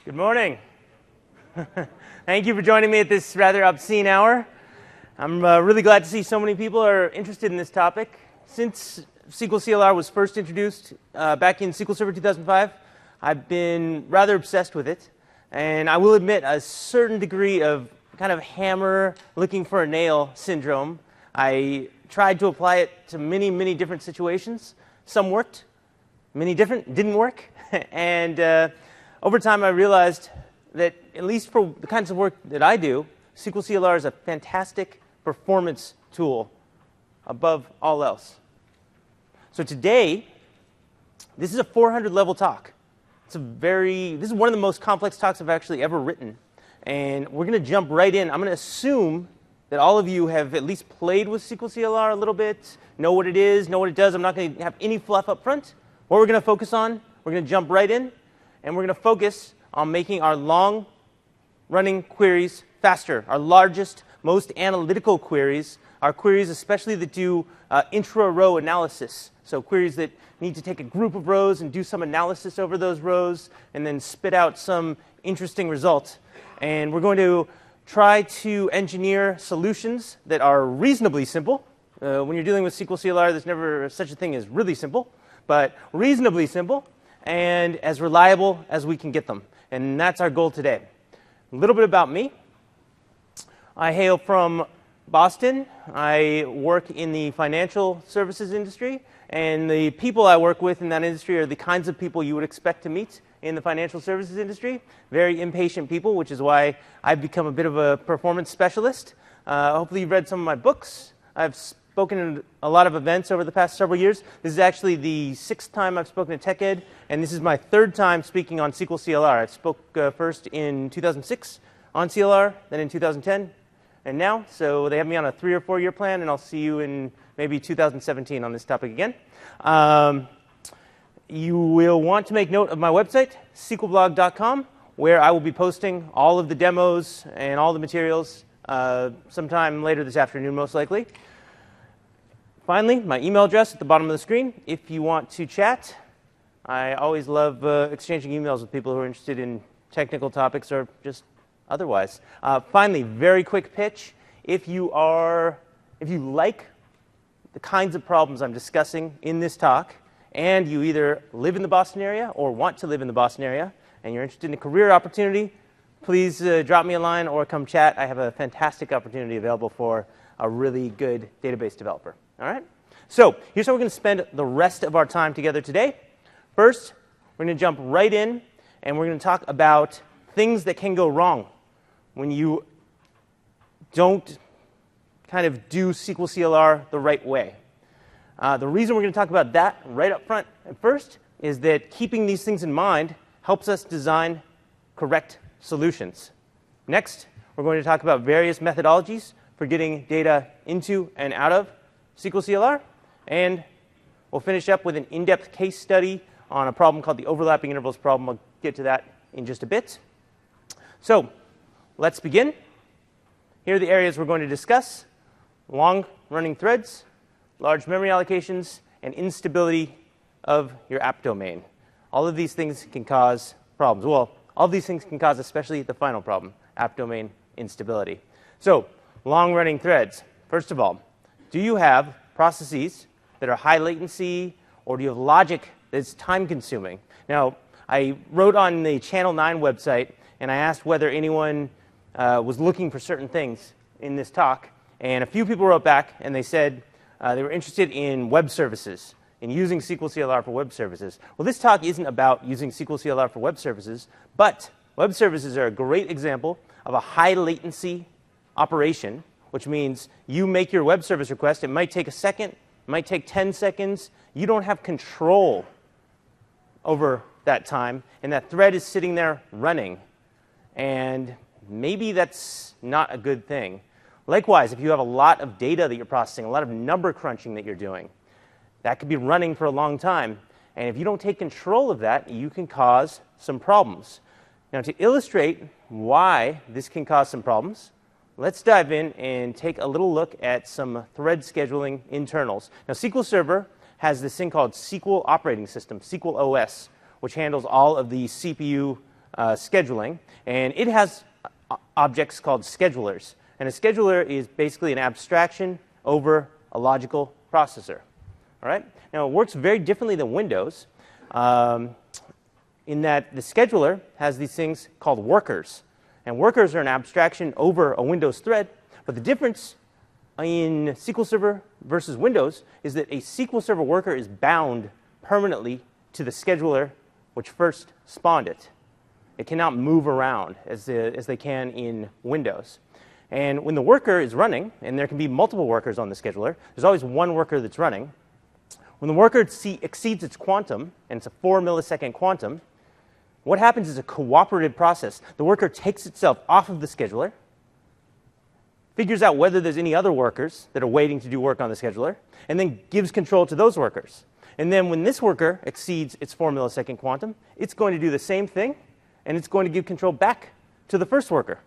Good morning. Thank you for joining me at this rather obscene hour. I'm really glad to see so many people are interested in this topic. Since SQLCLR was first introduced back in SQL Server 2005, I've been rather obsessed with it. And I will admit a certain degree of kind of hammer looking for a nail syndrome. I tried to apply it to many, many different situations. Some worked, many different didn't work. And over time, I realized that, at least for the kinds of work that I do, SQLCLR is a fantastic performance tool above all else. So today, this is a 400-level talk. This is one of the most complex talks I've actually ever written. And we're going to jump right in. I'm going to assume that all of you have at least played with SQLCLR a little bit, know what it is, know what it does. I'm not going to have any fluff up front. What we're going to focus on, we're going to jump right in. And we're going to focus on making our long-running queries faster, our largest, most analytical queries, our queries especially that do intra-row analysis. So queries that need to take a group of rows and do some analysis over those rows and then spit out some interesting result. And we're going to try to engineer solutions that are reasonably simple. When you're dealing with SQLCLR, there's never such a thing as really simple, but reasonably simple, and as reliable as we can get them. And that's our goal today. A little bit about me. I hail from Boston. I work in the financial services industry, and the people I work with in that industry are the kinds of people you would expect to meet in the financial services industry. Very impatient people, which is why I've become a bit of a performance specialist. Hopefully you've read some of my books. I've spoken at a lot of events over the past several years. This is actually the 6th time I've spoken at TechEd, and this is my 3rd time speaking on SQLCLR. I spoke first in 2006 on CLR, then in 2010, and now. So they have me on a 3 or 4 year plan, and I'll see you in maybe 2017 on this topic again. You will want to make note of my website, SQLblog.com, where I will be posting all of the demos and all the materials sometime later this afternoon, most likely. Finally, my email address at the bottom of the screen. If you want to chat, I always love exchanging emails with people who are interested in technical topics or just otherwise. Finally, very quick pitch. If you like the kinds of problems I'm discussing in this talk, and you either live in the Boston area or want to live in the Boston area, and you're interested in a career opportunity, please drop me a line or come chat. I have a fantastic opportunity available for a really good database developer. All right? So here's how we're going to spend the rest of our time together today. First, we're going to jump right in, and we're going to talk about things that can go wrong when you don't kind of do SQLCLR the right way. The reason we're going to talk about that right up front at first is that keeping these things in mind helps us design correct solutions. Next, we're going to talk about various methodologies for getting data into and out of SQLCLR, and we'll finish up with an in-depth case study on a problem called the overlapping intervals problem. I'll get to that in just a bit. So let's begin. Here are the areas we're going to discuss: long-running threads, large memory allocations, and instability of your app domain. All of these things can cause problems. Well, all of these things can cause especially the final problem, app domain instability. So long-running threads. First of all, do you have processes that are high latency, or do you have logic that's time-consuming? Now, I wrote on the Channel 9 website, and I asked whether anyone was looking for certain things in this talk, and a few people wrote back, and they said they were interested in web services, in using SQLCLR for web services. Well, this talk isn't about using SQLCLR for web services, but web services are a great example of a high-latency operation, which means you make your web service request. It might take a second. It might take 10 seconds. You don't have control over that time, and that thread is sitting there running. And maybe that's not a good thing. Likewise, if you have a lot of data that you're processing, a lot of number crunching that you're doing, that could be running for a long time. And if you don't take control of that, you can cause some problems. Now, to illustrate why this can cause some problems, let's dive in and take a little look at some thread scheduling internals. Now, SQL Server has this thing called SQL Operating System, SQL OS, which handles all of the CPU scheduling, and it has objects called schedulers. And a scheduler is basically an abstraction over a logical processor. All right? Now, it works very differently than Windows in that the scheduler has these things called workers. And workers are an abstraction over a Windows thread, but the difference in SQL Server versus Windows is that a SQL Server worker is bound permanently to the scheduler which first spawned it. It cannot move around as they can in Windows. And when the worker is running, and there can be multiple workers on the scheduler, there's always one worker that's running. When the worker exceeds its quantum, and it's a 4 millisecond quantum, what happens is a cooperative process. The worker takes itself off of the scheduler, figures out whether there's any other workers that are waiting to do work on the scheduler, and then gives control to those workers. And then when this worker exceeds its 4 millisecond quantum, it's going to do the same thing, and it's going to give control back to the first worker.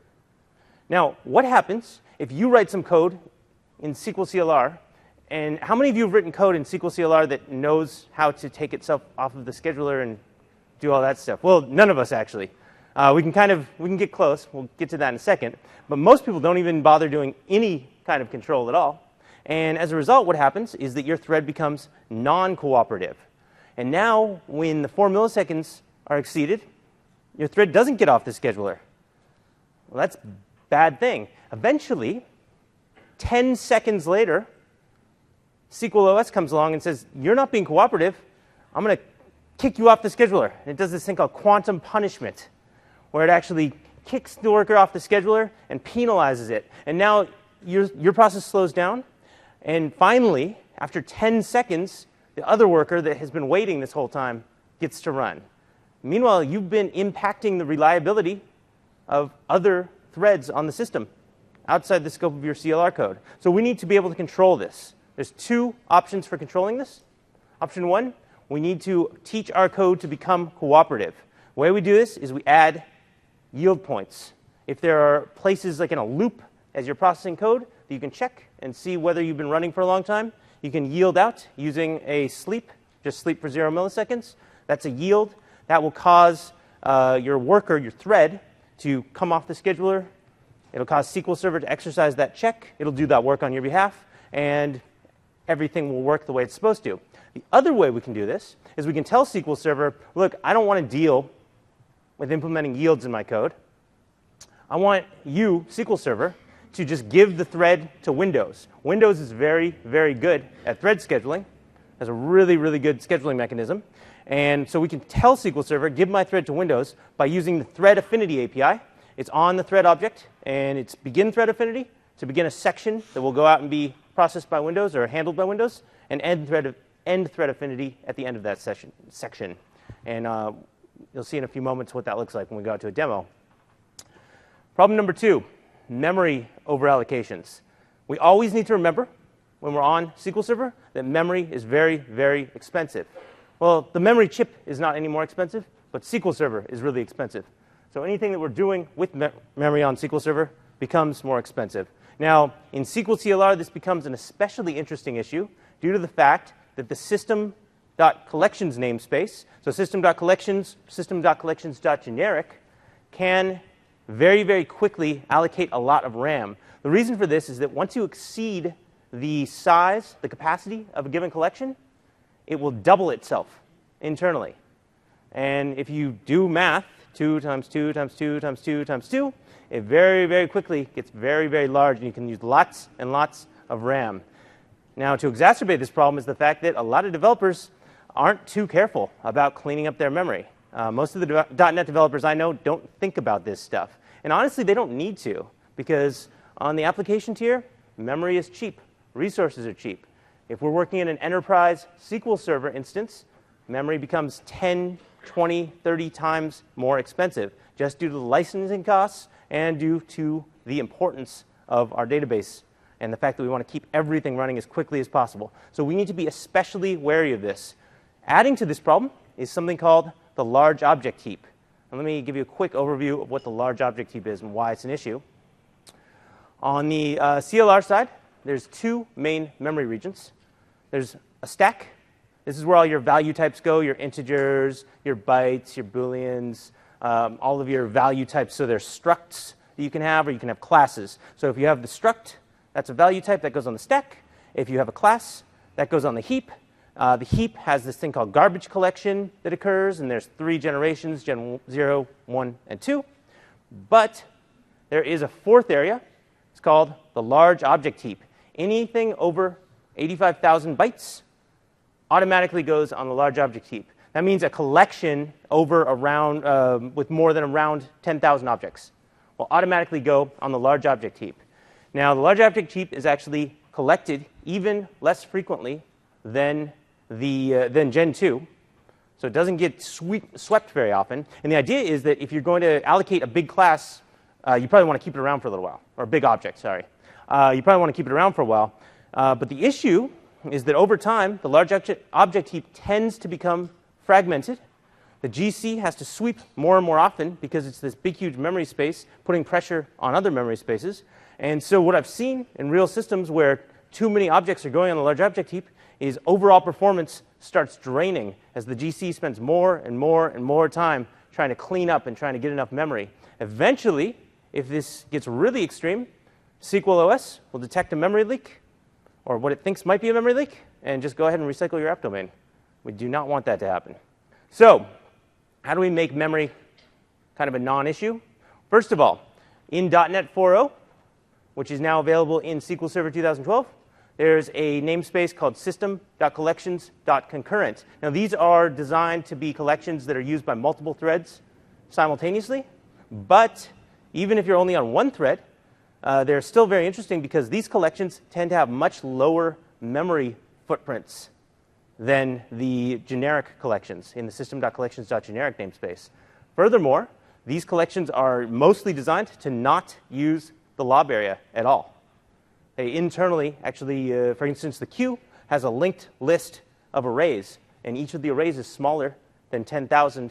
Now, what happens if you write some code in SQLCLR, and how many of you have written code in SQLCLR that knows how to take itself off of the scheduler and do all that stuff? Well, none of us actually. We can get close. We'll get to that in a second. But most people don't even bother doing any kind of control at all. And as a result, what happens is that your thread becomes non-cooperative. And now, when the 4 milliseconds are exceeded, your thread doesn't get off the scheduler. Well, that's a bad thing. Eventually, 10 seconds later, SQLOS comes along and says, you're not being cooperative. I'm going to kick you off the scheduler. And it does this thing called quantum punishment, where it actually kicks the worker off the scheduler and penalizes it. And now your process slows down. And finally, after 10 seconds, the other worker that has been waiting this whole time gets to run. Meanwhile, you've been impacting the reliability of other threads on the system outside the scope of your CLR code. So we need to be able to control this. There's two options for controlling this. Option one, we need to teach our code to become cooperative. The way we do this is we add yield points. If there are places like in a loop as you're processing code that you can check and see whether you've been running for a long time, you can yield out using a sleep, just sleep for 0 milliseconds. That's a yield. That will cause your worker, your thread, to come off the scheduler. It'll cause SQL Server to exercise that check. It'll do that work on your behalf, and everything will work the way it's supposed to. The other way we can do this is we can tell SQL Server, look, I don't want to deal with implementing yields in my code. I want you, SQL Server, to just give the thread to Windows. Windows is very, very good at thread scheduling. It has a really, really good scheduling mechanism. And so we can tell SQL Server, give my thread to Windows by using the thread affinity API. It's on the thread object, and it's begin thread affinity to begin a section that will go out and be processed by Windows or handled by Windows, and end thread affinity at the end of that section. And you'll see in a few moments what that looks like when we go out to a demo. Problem number two, memory overallocations. We always need to remember when we're on SQL Server that memory is very, very expensive. Well, the memory chip is not any more expensive, but SQL Server is really expensive. So anything that we're doing with memory on SQL Server becomes more expensive. Now, in SQLCLR, this becomes an especially interesting issue due to the fact that the system.collections namespace, so system.collections, system.collections.generic, can very, very quickly allocate a lot of RAM. The reason for this is that once you exceed the size, the capacity of a given collection, it will double itself internally. And if you do math, 2 times 2 times 2 times 2 times 2, it very, very quickly gets very, very large, and you can use lots and lots of RAM. Now, to exacerbate this problem is the fact that a lot of developers aren't too careful about cleaning up their memory. Most of the .NET developers I know don't think about this stuff. And honestly, they don't need to, because on the application tier, memory is cheap. Resources are cheap. If we're working in an enterprise SQL Server instance, memory becomes 10, 20, 30 times more expensive, just due to the licensing costs and due to the importance of our database and the fact that we want to keep everything running as quickly as possible. So we need to be especially wary of this. Adding to this problem is something called the large object heap. And let me give you a quick overview of what the large object heap is and why it's an issue. On the CLR side, there's two main memory regions. There's a stack. This is where all your value types go, your integers, your bytes, your booleans, all of your value types. So there's structs that you can have, or you can have classes. So if you have the struct, that's a value type that goes on the stack. If you have a class, that goes on the heap. The heap has this thing called garbage collection that occurs, and there's 3 generations, gen 0, 1, and 2. But there is a 4th area. It's called the large object heap. Anything over 85,000 bytes automatically goes on the large object heap. That means a collection over around with more than around 10,000 objects will automatically go on the large object heap. Now, the large object heap is actually collected even less frequently than Gen 2. So it doesn't get swept very often. And the idea is that if you're going to allocate a big class, you probably want to keep it around for a little while. Or a big object, sorry. You probably want to keep it around for a while. But the issue is that over time, the large object heap tends to become fragmented. The GC has to sweep more and more often because it's this big, huge memory space putting pressure on other memory spaces. And so what I've seen in real systems where too many objects are going on the large object heap is overall performance starts draining as the GC spends more and more and more time trying to clean up and trying to get enough memory. Eventually, if this gets really extreme, SQLOS will detect a memory leak, or what it thinks might be a memory leak, and just go ahead and recycle your app domain. We do not want that to happen. So, how do we make memory kind of a non-issue? First of all, in .NET 4.0, which is now available in SQL Server 2012, there's a namespace called system.collections.concurrent. Now, these are designed to be collections that are used by multiple threads simultaneously. But even if you're only on one thread, they're still very interesting because these collections tend to have much lower memory footprints than the generic collections in the system.collections.generic namespace. Furthermore, these collections are mostly designed to not use the lob area at all. They internally, actually, for instance, the queue has a linked list of arrays, and each of the arrays is smaller than 10,000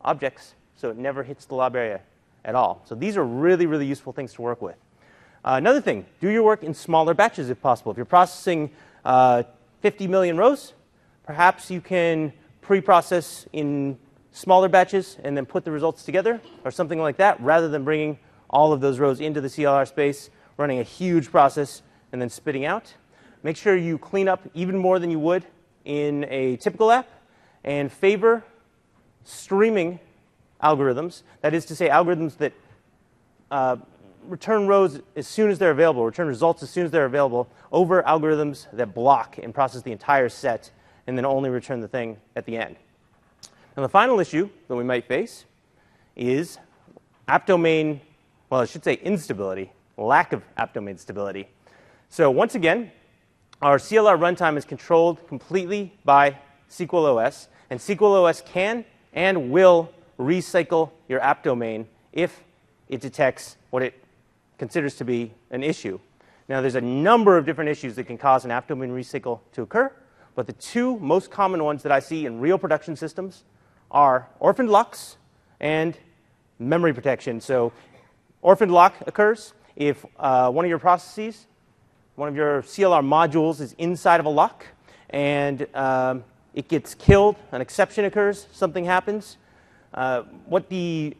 objects, so it never hits the lob area at all. So these are really, really useful things to work with. Another thing, do your work in smaller batches if possible. If you're processing 50 million rows, perhaps you can pre-process in smaller batches and then put the results together or something like that, rather than bringing all of those rows into the CLR space, running a huge process, and then spitting out. Make sure you clean up even more than you would in a typical app, and favor streaming algorithms. That is to say, algorithms that return rows as soon as they're available, return results as soon as they're available, over algorithms that block and process the entire set and then only return the thing at the end. Now, the final issue that we might face is app domain, well, I should say instability, lack of app domain stability. So once again, our CLR runtime is controlled completely by SQLOS, and SQLOS can and will recycle your app domain if it detects what it considers to be an issue. Now, there's a number of different issues that can cause an app domain recycle to occur, but the 2 most common ones that I see in real production systems are orphaned locks and memory protection. So orphaned lock occurs if one of your processes, one of your CLR modules is inside of a lock, and it gets killed, an exception occurs, something happens. What the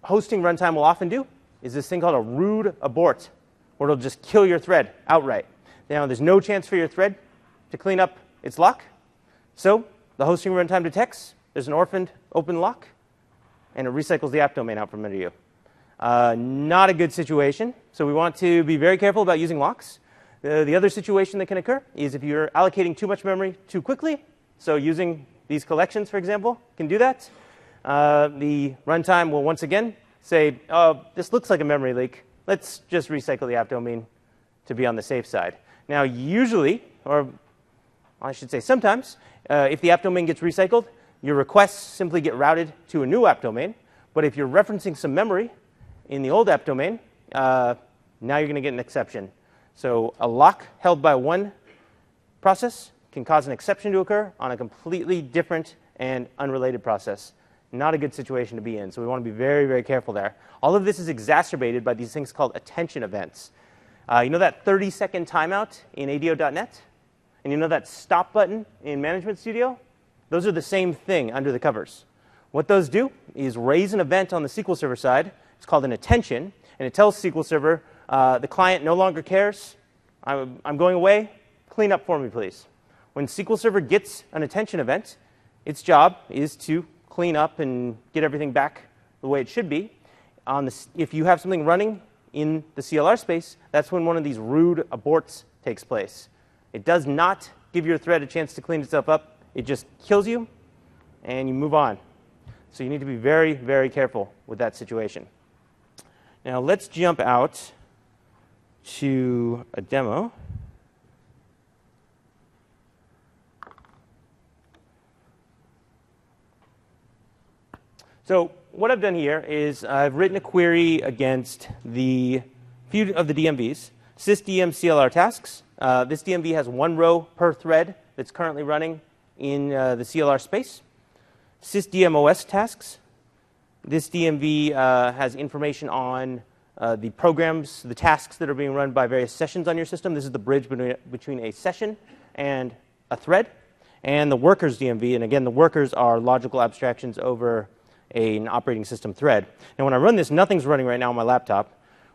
hosting runtime will often do is this thing called a rude abort, where it'll just kill your thread outright. Now, there's no chance for your thread to clean up its lock. So the hosting runtime detects there's an orphaned open lock, and it recycles the app domain out from under you. Not a good situation. So we want to be very careful about using locks. The other situation that can occur is if you're allocating too much memory too quickly. So using these collections, for example, can do that. The runtime will once again say, oh, this looks like a memory leak. Let's just recycle the app domain to be on the safe side. Now, usually, or I should say sometimes, if the app domain gets recycled, your requests simply get routed to a new app domain. But if you're referencing some memory in the old app domain, now you're going to get an exception. So a lock held by one process can cause an exception to occur on a completely different and unrelated process. Not a good situation to be in. So we want to be very, very careful there. All of this is exacerbated by these things called attention events. You know that 30-second timeout in ADO.NET? And you know that stop button in Management Studio? Those are the same thing under the covers. What those do is raise an event on the SQL Server side. It's called an attention, and it tells SQL Server, the client no longer cares. I'm going away. Clean up for me, please. When SQL Server gets an attention event, its job is to clean up and get everything back the way it should be. If you have something running in the CLR space, that's when one of these rude aborts takes place. It does not give your thread a chance to clean itself up. It just kills you, and you move on. So you need to be very, very careful with that situation. Now let's jump out to a demo. So what I've done here is I've written a query against the few of the DMVs, sysdm CLR tasks. This DMV has one row per thread that's currently running in the CLR space. Sysdm OS tasks. This DMV has information on the programs, the tasks that are being run by various sessions on your system. This is the bridge between a session and a thread. And the workers DMV, and again, the workers are logical abstractions over an operating system thread. Now when I run this, nothing's running right now on my laptop.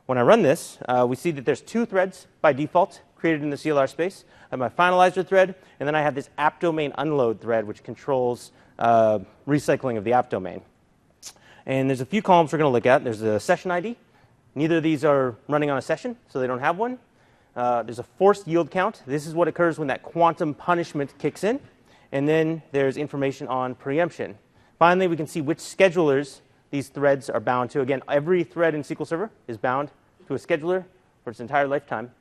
When I run this, we see that there's two threads by default created in the CLR space. I have my finalizer thread, and then I have this app domain unload thread, which controls recycling of the app domain. And there's a few columns we're going to look at. There's a session ID. Neither of these are running on a session, so they don't have one. There's a forced yield count. This is what occurs when that quantum punishment kicks in. And then there's information on preemption. Finally, we can see which schedulers these threads are bound to. Again, every thread in SQL Server is bound to a scheduler for its entire lifetime.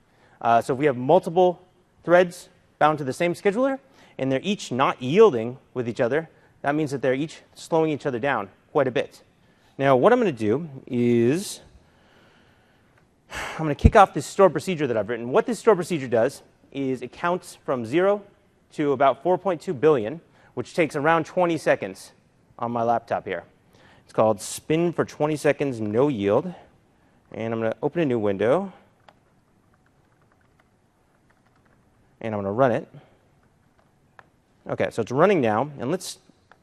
So if we have multiple threads bound to the same scheduler, and they're each not yielding with each other, that means that they're each slowing each other down quite a bit. Now, what I'm going to do is I'm going to kick off this store procedure that I've written. What this store procedure does is it counts from 0 to about 4.2 billion, which takes around 20 seconds on my laptop here. It's called spin for 20 seconds, no yield. And I'm going to open a new window. And I'm going to run it. OK, so it's running now. And let's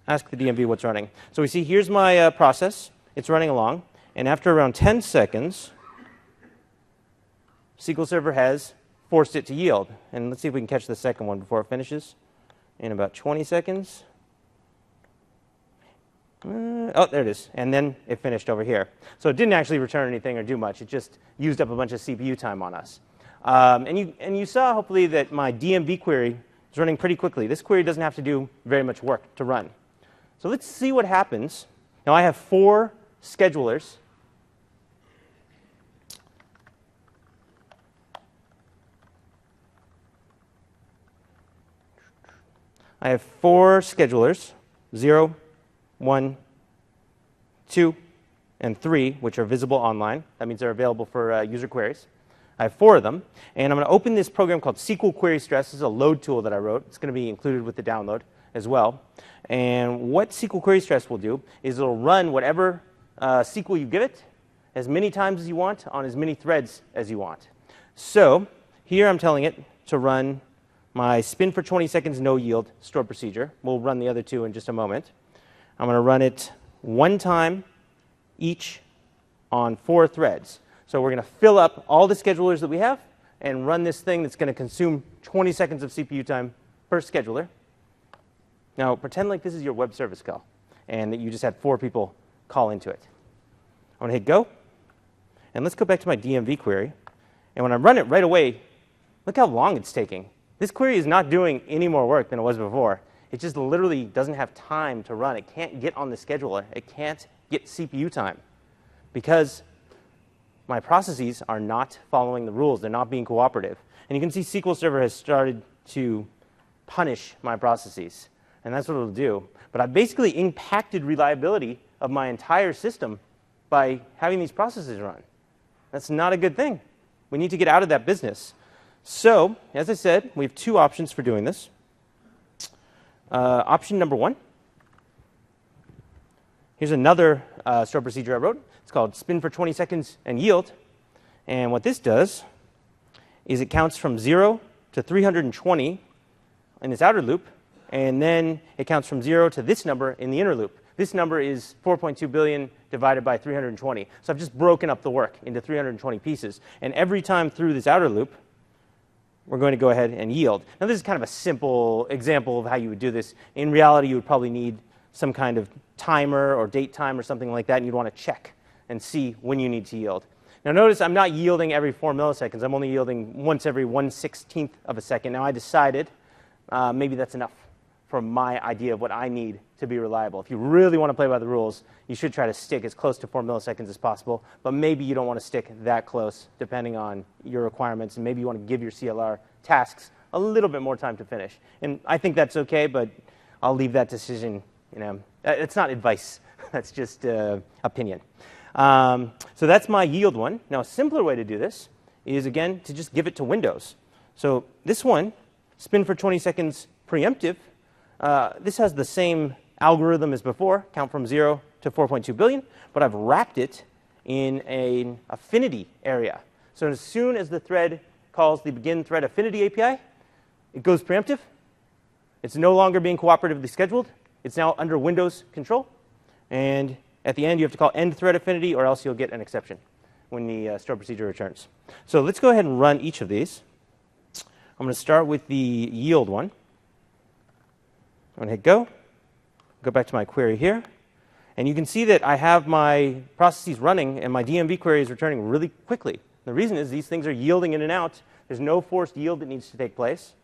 ask the DMV what's running. So we see here's my process. It's running along. And after around 10 seconds, SQL Server has forced it to yield. And let's see if we can catch the second one before it finishes. In about 20 seconds. Oh, there it is. And then it finished over here. So it didn't actually return anything or do much. It just used up a bunch of CPU time on us. And you saw, hopefully, that my DMV query is running pretty quickly. This query doesn't have to do very much work to run. So let's see what happens. Now, I have 4 schedulers. I have 4 schedulers, 0, 1, 2, and 3, which are visible online. That means they're available for user queries. I have 4 of them. And I'm going to open this program called SQL Query Stress. This is a load tool that I wrote. It's going to be included with the download as well. And what SQL Query Stress will do is it'll run whatever SQL you give it as many times as you want on as many threads as you want. So here I'm telling it to run my spin for 20 seconds, no yield store procedure. We'll run the other 2 in just a moment. I'm going to run it 1 time each on 4 threads. So we're going to fill up all the schedulers that we have and run this thing that's going to consume 20 seconds of CPU time per scheduler. Now, pretend like this is your web service call and that you just had 4 people call into it. I'm going to hit go. And let's go back to my DMV query. And when I run it right away, look how long it's taking. This query is not doing any more work than it was before. It just literally doesn't have time to run. It can't get on the scheduler. It can't get CPU time because my processes are not following the rules. They're not being cooperative. And you can see SQL Server has started to punish my processes. And that's what it'll do. But I basically impacted reliability of my entire system by having these processes run. That's not a good thing. We need to get out of that business. So, as I said, we have 2 options for doing this. Option number 1. Here's another store procedure I wrote. It's called spin for 20 seconds and yield. And what this does is it counts from 0 to 320 in this outer loop. And then it counts from 0 to this number in the inner loop. This number is 4.2 billion divided by 320. So I've just broken up the work into 320 pieces. And every time through this outer loop, we're going to go ahead and yield. Now, this is kind of a simple example of how you would do this. In reality, you would probably need some kind of timer or date time or something like that, and you'd want to check and see when you need to yield. Now, notice I'm not yielding every 4 milliseconds. I'm only yielding once every 1/16th of a second. Now, I decided maybe that's enough for my idea of what I need to be reliable. If you really want to play by the rules, you should try to stick as close to 4 milliseconds as possible, but maybe you don't want to stick that close depending on your requirements, and maybe you want to give your CLR tasks a little bit more time to finish. And I think that's okay, but I'll leave that decision, it's not advice. That's just opinion. So that's my yield one. Now, a simpler way to do this is, again, to just give it to Windows. So this one, spin for 20 seconds preemptive, this has the same algorithm as before, count from 0 to 4.2 billion, but I've wrapped it in an affinity area. So as soon as the thread calls the begin thread affinity API, it goes preemptive. It's no longer being cooperatively scheduled. It's now under Windows control. And at the end, you have to call end thread affinity, or else you'll get an exception when the store procedure returns. So let's go ahead and run each of these. I'm going to start with the yield one. I'm going to hit go. Go back to my query here. And you can see that I have my processes running, and my DMV query is returning really quickly. The reason is these things are yielding in and out. There's no forced yield that needs to take place.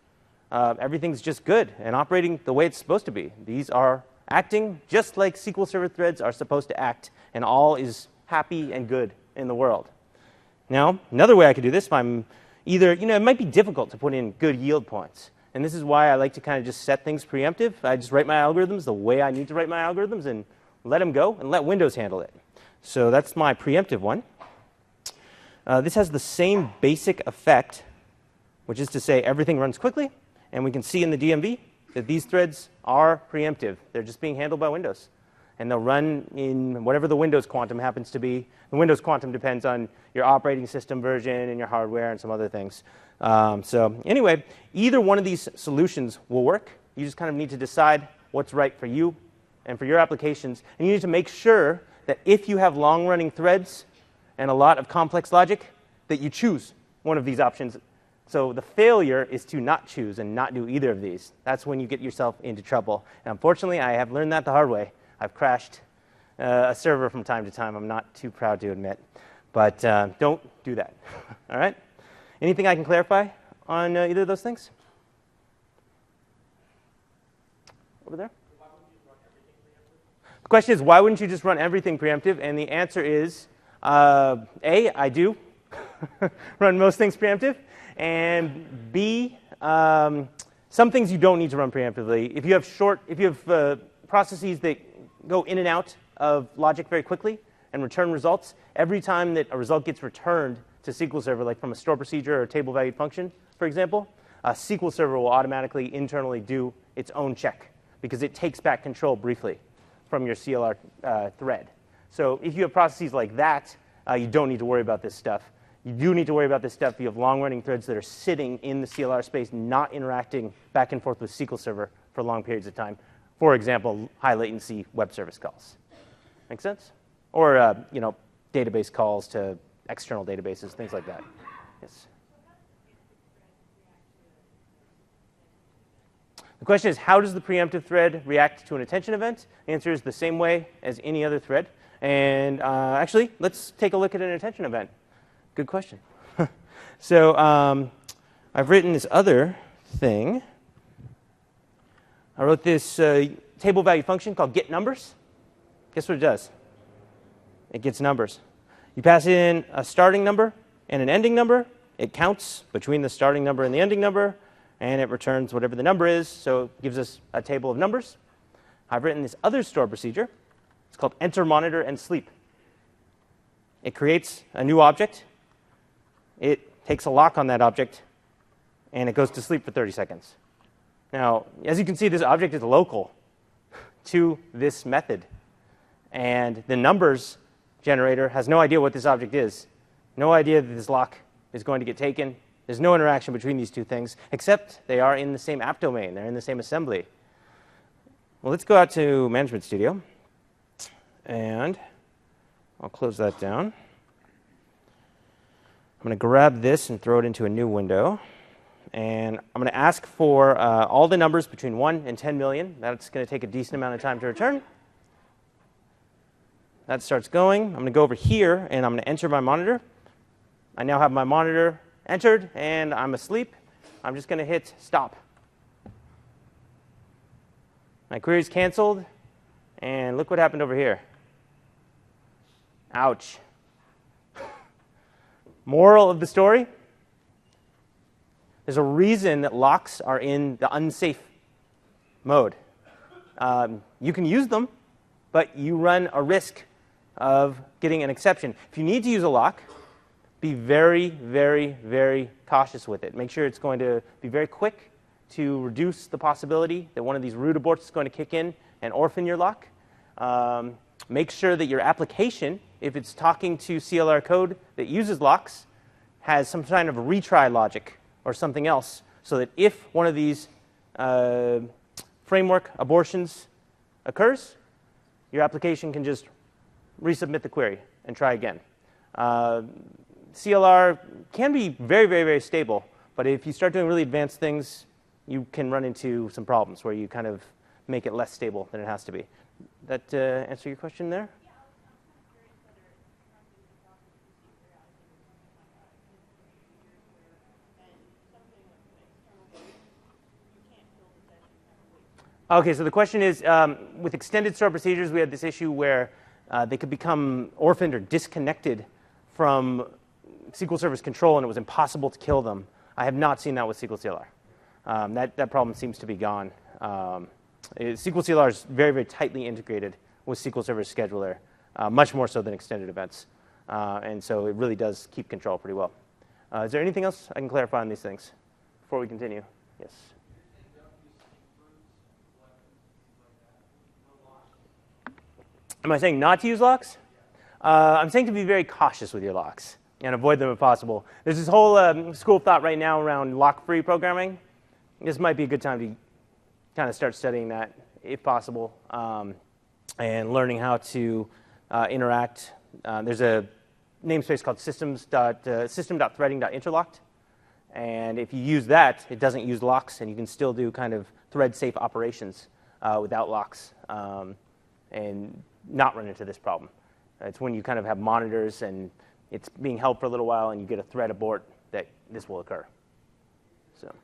Everything's just good and operating the way it's supposed to be. These are acting just like SQL Server threads are supposed to act, and all is happy and good in the world. Now, another way I could do this, if I'm either, it might be difficult to put in good yield points. And this is why I like to kind of just set things preemptive. I just write my algorithms the way I need to write my algorithms and let them go and let Windows handle it. So that's my preemptive one. This has the same basic effect, which is to say everything runs quickly. And we can see in the DMV that these threads are preemptive. They're just being handled by Windows. And they'll run in whatever the Windows quantum happens to be. The Windows quantum depends on your operating system version and your hardware and some other things. So anyway, either one of these solutions will work. You just kind of need to decide what's right for you and for your applications. And you need to make sure that if you have long-running threads and a lot of complex logic, that you choose one of these options. So the failure is to not choose and not do either of these. That's when you get yourself into trouble. And unfortunately, I have learned that the hard way. I've crashed a server from time to time. I'm not too proud to admit. But don't do that. All right? Anything I can clarify on either of those things? Over there? The question is, why wouldn't you just run everything preemptive? And the answer is, A, I do run most things preemptive. And B, some things you don't need to run preemptively. If you have processes that go in and out of logic very quickly and return results, every time that a result gets returned to SQL Server, like from a store procedure or a table valued function, for example, SQL Server will automatically internally do its own check because it takes back control briefly from your CLR thread. So if you have processes like that, you don't need to worry about this stuff. You do need to worry about this stuff if you have long-running threads that are sitting in the CLR space, not interacting back and forth with SQL Server for long periods of time. For example, high-latency web service calls. Make sense? Or database calls to external databases, things like that. Yes. The question is, how does the preemptive thread react to an attention event? The answer is the same way as any other thread. And actually, let's take a look at an attention event. Good question. So I've written this other thing. I wrote this table value function called getNumbers. Guess what it does? It gets numbers. You pass in a starting number and an ending number. It counts between the starting number and the ending number, and it returns whatever the number is. So it gives us a table of numbers. I've written this other store procedure. It's called enter, monitor, and sleep. It creates a new object. It takes a lock on that object, and it goes to sleep for 30 seconds. Now, as you can see, this object is local to this method. And the numbers generator has no idea what this object is, no idea that this lock is going to get taken. There's no interaction between these two things, except they are in the same app domain. They're in the same assembly. Well, let's go out to Management Studio. And I'll close that down. I'm going to grab this and throw it into a new window. And I'm going to ask for all the numbers between 1 and 10 million. That's going to take a decent amount of time to return. That starts going. I'm going to go over here, and I'm going to enter my monitor. I now have my monitor entered, and I'm asleep. I'm just going to hit stop. My query is canceled, and look what happened over here. Ouch. Moral of the story? There's a reason that locks are in the unsafe mode. You can use them, but you run a risk of getting an exception. If you need to use a lock, be very, very, very cautious with it. Make sure it's going to be very quick to reduce the possibility that one of these root aborts is going to kick in and orphan your lock. Make sure that your application, if it's talking to CLR code that uses locks, has some kind of retry logic or something else, so that if one of these framework abortions occurs, your application can just resubmit the query and try again. CLR can be very, very, very stable, but if you start doing really advanced things, you can run into some problems where you kind of make it less stable than it has to be. That answer your question there? Okay, so the question is, with extended stored procedures, we had this issue where they could become orphaned or disconnected from SQL Server's control, and it was impossible to kill them. I have not seen that with SQLCLR. That problem seems to be gone. SQLCLR is very, very tightly integrated with SQL Server's scheduler, much more so than extended events. And so it really does keep control pretty well. Is there anything else I can clarify on these things before we continue? Yes. Am I saying not to use locks? I'm saying to be very cautious with your locks and avoid them if possible. There's this whole school of thought right now around lock-free programming. This might be a good time to kind of start studying that, if possible, and learning how to interact. There's a namespace called system.threading.interlocked. And if you use that, it doesn't use locks, and you can still do kind of thread-safe operations without locks. And not run into this problem. It's when you kind of have monitors and it's being held for a little while and you get a thread abort that this will occur. So.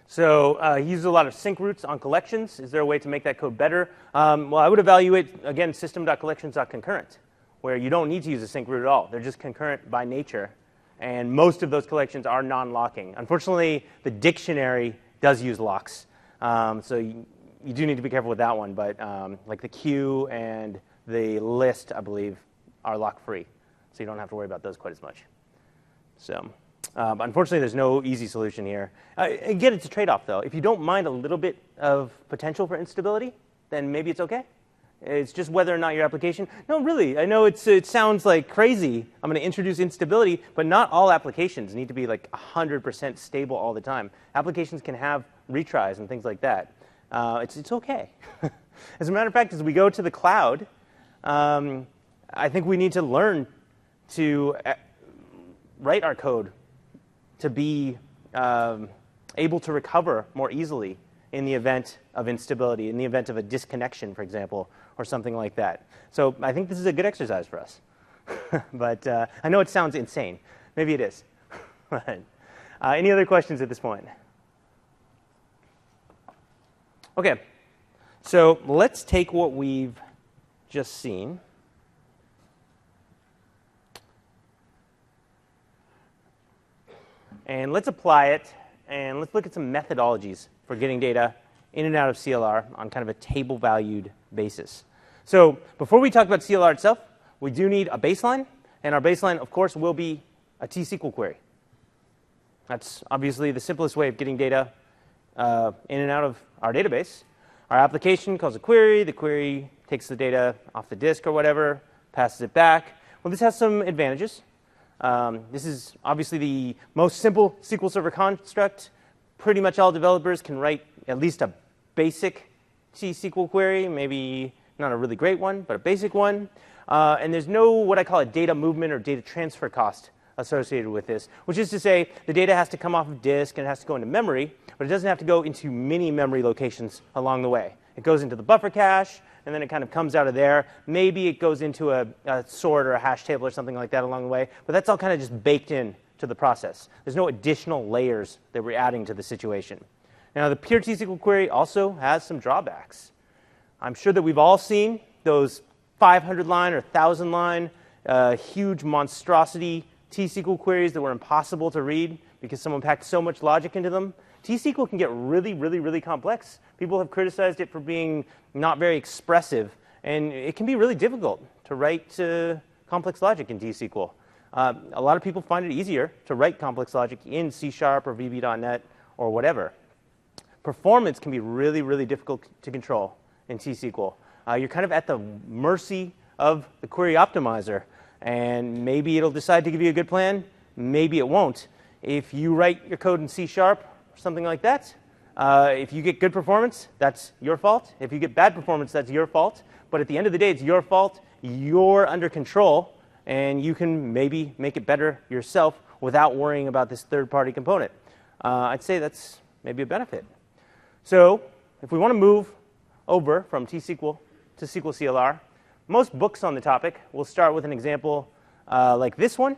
So he uses a lot of sync roots on collections. Is there a way to make that code better? Well, I would evaluate, again, system.collections.concurrent, where you don't need to use a sync root at all. They're just concurrent by nature. And most of those collections are non-locking. Unfortunately, the dictionary does use locks. So you do need to be careful with that one. But like the queue and the list, I believe, are lock-free. So you don't have to worry about those quite as much. So unfortunately, there's no easy solution here. Again, it's a trade-off, though. If you don't mind a little bit of potential for instability, then maybe it's OK. It's just whether or not your application. No, really, I know it sounds like crazy. I'm going to introduce instability, but not all applications need to be like 100% stable all the time. Applications can have retries and things like that. It's OK. As a matter of fact, as we go to the cloud, I think we need to learn to write our code to be able to recover more easily in the event of instability, in the event of a disconnection, for example, or something like that. So I think this is a good exercise for us. But I know it sounds insane. Maybe it is. Any other questions at this point? OK. So let's take what we've just seen. And let's apply it. And let's look at some methodologies for getting data in and out of CLR on kind of a table-valued basis. So before we talk about CLR itself, we do need a baseline. And our baseline, of course, will be a T-SQL query. That's obviously the simplest way of getting data in and out of our database. Our application calls a query. The query takes the data off the disk or whatever, passes it back. Well, this has some advantages. This is obviously the most simple SQL Server construct. Pretty much all developers can write at least a basic T-SQL query, maybe not a really great one, but a basic one. And there's no what I call a data movement or data transfer cost associated with this, which is to say the data has to come off of disk and it has to go into memory, but it doesn't have to go into many memory locations along the way. It goes into the buffer cache, and then it kind of comes out of there. Maybe it goes into a sort or a hash table or something like that along the way, but that's all kind of just baked in to the process. There's no additional layers that we're adding to the situation. Now, the pure T-SQL query also has some drawbacks. I'm sure that we've all seen those 500-line or 1,000-line huge monstrosity T-SQL queries that were impossible to read because someone packed so much logic into them. T-SQL can get really, really, really complex. People have criticized it for being not very expressive, and it can be really difficult to write complex logic in T-SQL. A lot of people find it easier to write complex logic in C# or VB.NET or whatever. Performance can be really, really difficult to control in T-SQL. You're kind of at the mercy of the query optimizer, and maybe it'll decide to give you a good plan, maybe it won't. If you write your code in C# or something like that, if you get good performance, that's your fault. If you get bad performance, that's your fault. But at the end of the day, it's your fault. You're under control, and you can maybe make it better yourself without worrying about this third-party component. I'd say that's maybe a benefit. So if we want to move over from T-SQL to SQLCLR, most books on the topic will start with an example like this one,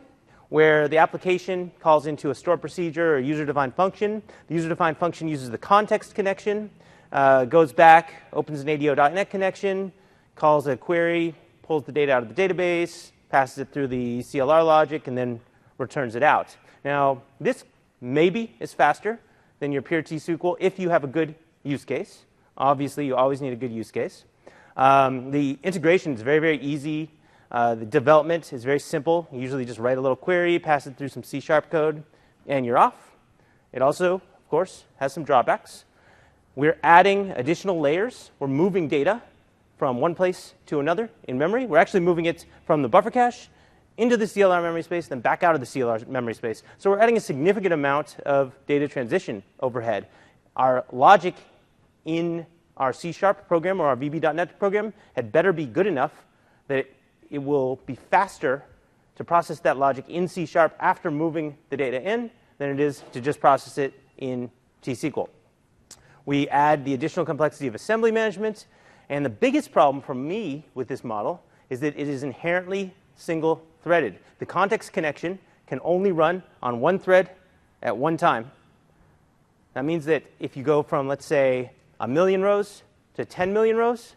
where the application calls into a stored procedure or user-defined function. The user-defined function uses the context connection, goes back, opens an ADO.NET connection, calls a query, pulls the data out of the database, passes it through the CLR logic, and then returns it out. Now, this maybe is faster than your pure T-SQL if you have a good use case. Obviously, you always need a good use case. The integration is very, very easy. The development is very simple. You usually just write a little query, pass it through some C# code, and you're off. It also, of course, has some drawbacks. We're adding additional layers. We're moving data from one place to another in memory. We're actually moving it from the buffer cache into the CLR memory space, then back out of the CLR memory space. So we're adding a significant amount of data transition overhead. Our logic in our C# program or our VB.NET program had better be good enough that it will be faster to process that logic in C# after moving the data in than it is to just process it in T-SQL. We add the additional complexity of assembly management. And the biggest problem for me with this model is that it is inherently single-threaded. The context connection can only run on one thread at one time. That means that if you go from, let's say, 1 million rows to 10 million rows,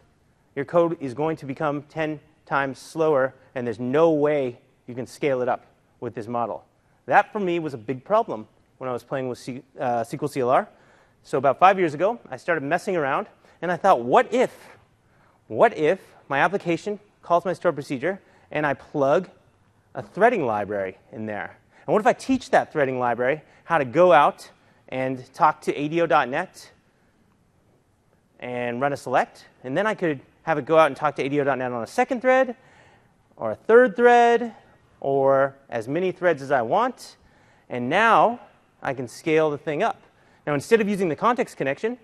your code is going to become 10 times slower, and there's no way you can scale it up with this model. That, for me, was a big problem when I was playing with SQLCLR. So about 5 years ago, I started messing around, and I thought, what if my application calls my stored procedure, and I plug a threading library in there? And what if I teach that threading library how to go out and talk to ADO.NET and run a select, and then I could have it go out and talk to ADO.NET on a second thread, or a third thread, or as many threads as I want, and now I can scale the thing up. Now, instead of using the context connection,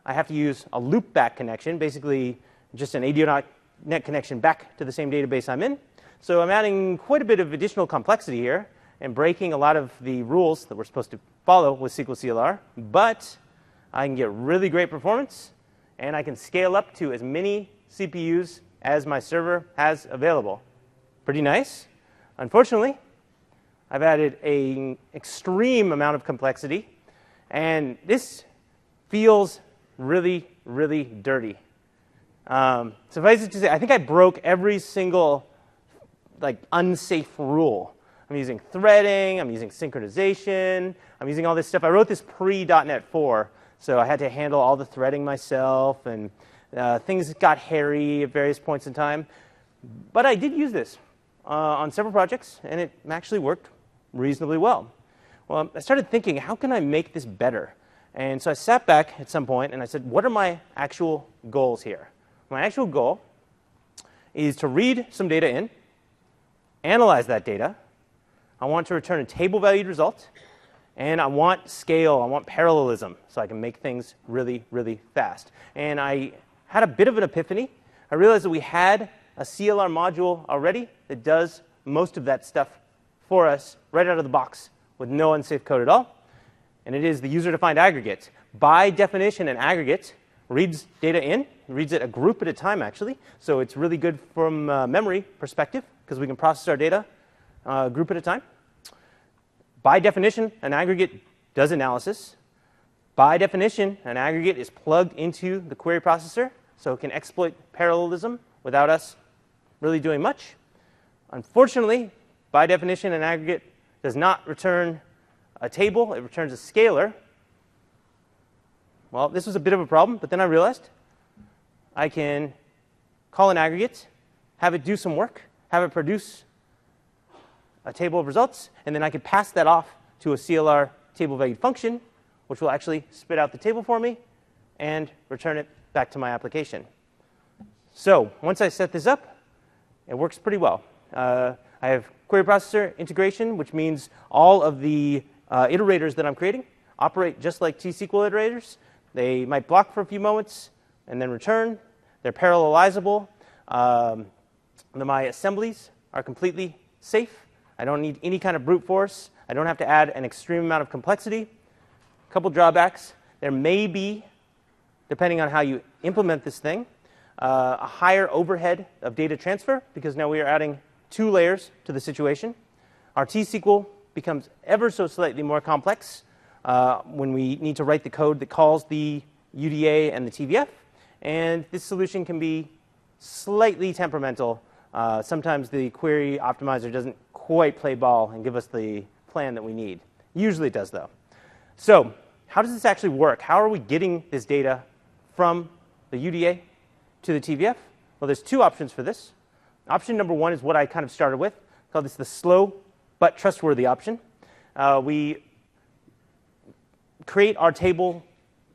I have to use a loopback connection, basically just an ADO.NET connection back to the same database I'm in. So I'm adding quite a bit of additional complexity here and breaking a lot of the rules that we're supposed to follow with SQLCLR, but I can get really great performance, and I can scale up to as many CPUs as my server has available. Pretty nice. Unfortunately, I've added an extreme amount of complexity, and this feels really, really dirty. Suffice it to say, I think I broke every single unsafe rule. I'm using threading, I'm using synchronization, I'm using all this stuff. I wrote this pre.NET 4, so I had to handle all the threading myself, and things got hairy at various points in time. But I did use this on several projects, and it actually worked reasonably well. Well, I started thinking, how can I make this better? And so I sat back at some point, and I said, what are my actual goals here? My actual goal is to read some data in, analyze that data, I want to return a table-valued result, and I want scale, I want parallelism, so I can make things really, really fast. And I had a bit of an epiphany. I realized that we had a CLR module already that does most of that stuff for us right out of the box with no unsafe code at all. And it is the user-defined aggregate. By definition, an aggregate reads data in, reads it a group at a time, actually. So it's really good from a memory perspective, because we can process our data a group at a time. By definition, an aggregate does analysis. By definition, an aggregate is plugged into the query processor, so it can exploit parallelism without us really doing much. Unfortunately, by definition, an aggregate does not return a table. It returns a scalar. Well, this was a bit of a problem, but then I realized I can call an aggregate, have it do some work, have it produce a table of results, and then I could pass that off to a CLR table-valued function, which will actually spit out the table for me and return it back to my application. So once I set this up, it works pretty well. I have query processor integration, which means all of the iterators that I'm creating operate just like T-SQL iterators. They might block for a few moments and then return. They're parallelizable. My assemblies are completely safe. I don't need any kind of brute force. I don't have to add an extreme amount of complexity. A couple drawbacks. There may be, depending on how you implement this thing, a higher overhead of data transfer, because now we are adding 2 layers to the situation. Our T-SQL becomes ever so slightly more complex when we need to write the code that calls the UDA and the TVF. And this solution can be slightly temperamental. Sometimes the query optimizer doesn't quite play ball and give us the plan that we need. Usually it does, though. So how does this actually work? How are we getting this data from the UDA to the TVF? Well, there's 2 options for this. Option number 1 is what I kind of started with. I call this the slow but trustworthy option. We create our table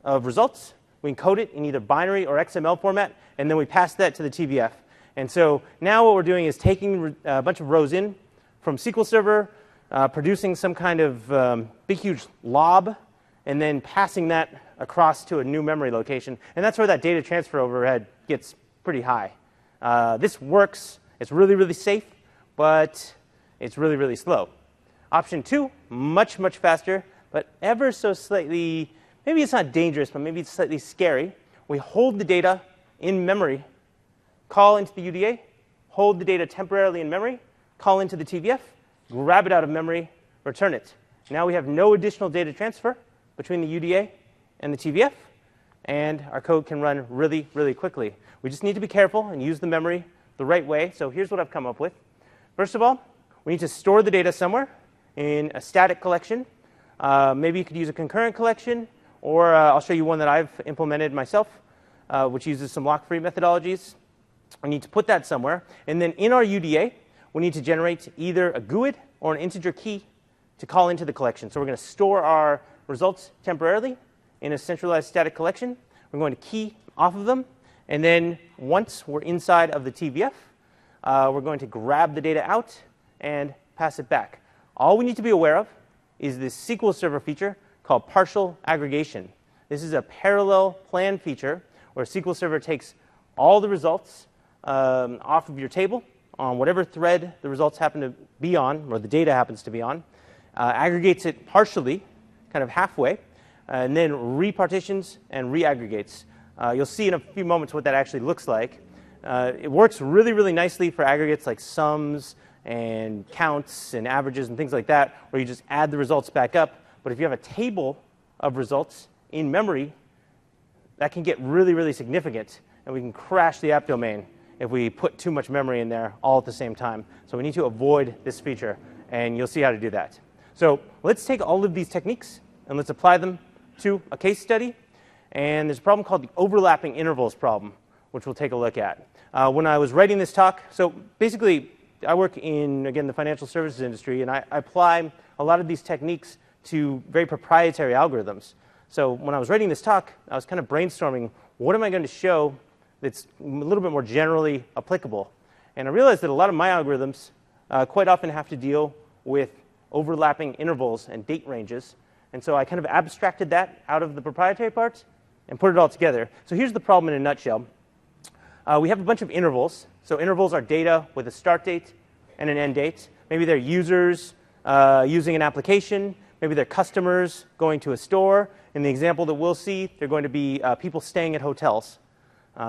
of results. We encode it in either binary or XML format, and then we pass that to the TVF. And so now what we're doing is taking a bunch of rows in from SQL Server, producing some kind of big, huge lob, and then passing that across to a new memory location. And that's where that data transfer overhead gets pretty high. This works. It's really, really safe, but it's really, really slow. Option 2, much, much faster, but ever so slightly, maybe it's not dangerous, but maybe it's slightly scary. We hold the data in memory, call into the UDA, hold the data temporarily in memory, call into the TVF, grab it out of memory, return it. Now we have no additional data transfer between the UDA and the TVF, and our code can run really, really quickly. We just need to be careful and use the memory the right way. So here's what I've come up with. First of all, we need to store the data somewhere in a static collection. Maybe you could use a concurrent collection, or I'll show you one that I've implemented myself, which uses some lock-free methodologies. We need to put that somewhere. And then in our UDA, we need to generate either a GUID or an integer key to call into the collection. So we're going to store our results temporarily in a centralized static collection. We're going to key off of them. And then once we're inside of the TVF, we're going to grab the data out and pass it back. All we need to be aware of is this SQL Server feature called partial aggregation. This is a parallel plan feature where SQL Server takes all the results off of your table on whatever thread the results happen to be on, or the data happens to be on, aggregates it partially, kind of halfway, and then repartitions and reaggregates. You'll see in a few moments what that actually looks like. It works really, really nicely for aggregates like sums and counts and averages and things like that, where you just add the results back up. But if you have a table of results in memory, that can get really, really significant, and we can crash the app domain if we put too much memory in there all at the same time. So we need to avoid this feature, and you'll see how to do that. So let's take all of these techniques and let's apply them to a case study. And there's a problem called the overlapping intervals problem, which we'll take a look at. When I was writing this talk, so basically I work in, again, the financial services industry, and I apply a lot of these techniques to very proprietary algorithms. So when I was writing this talk, I was kind of brainstorming, what am I going to show that's a little bit more generally applicable? And I realized that a lot of my algorithms quite often have to deal with overlapping intervals and date ranges. And so I kind of abstracted that out of the proprietary parts and put it all together. So here's the problem in a nutshell. We have a bunch of intervals. So intervals are data with a start date and an end date. Maybe they're users using an application. Maybe they're customers going to a store. In the example that we'll see, they're going to be people staying at hotels.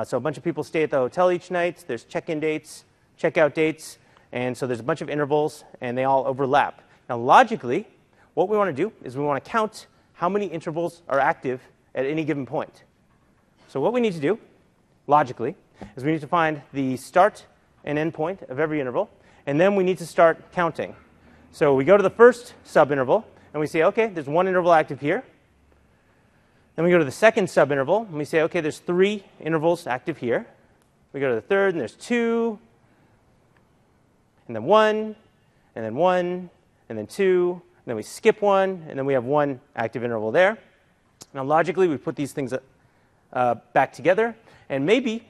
So a bunch of people stay at the hotel each night. There's check-in dates, check-out dates. And so there's a bunch of intervals, and they all overlap. Now, logically, what we want to do is we want to count how many intervals are active at any given point. So what we need to do, logically, is we need to find the start and end point of every interval, and then we need to start counting. So we go to the first subinterval, and we say, OK, there's one interval active here. Then we go to the second subinterval, and we say, OK, there's 3 intervals active here. We go to the third, and there's 2, and then 1, and then 1, and then 2, and then we skip 1, and then we have 1 active interval there. Now, logically, we put these things back together, and maybe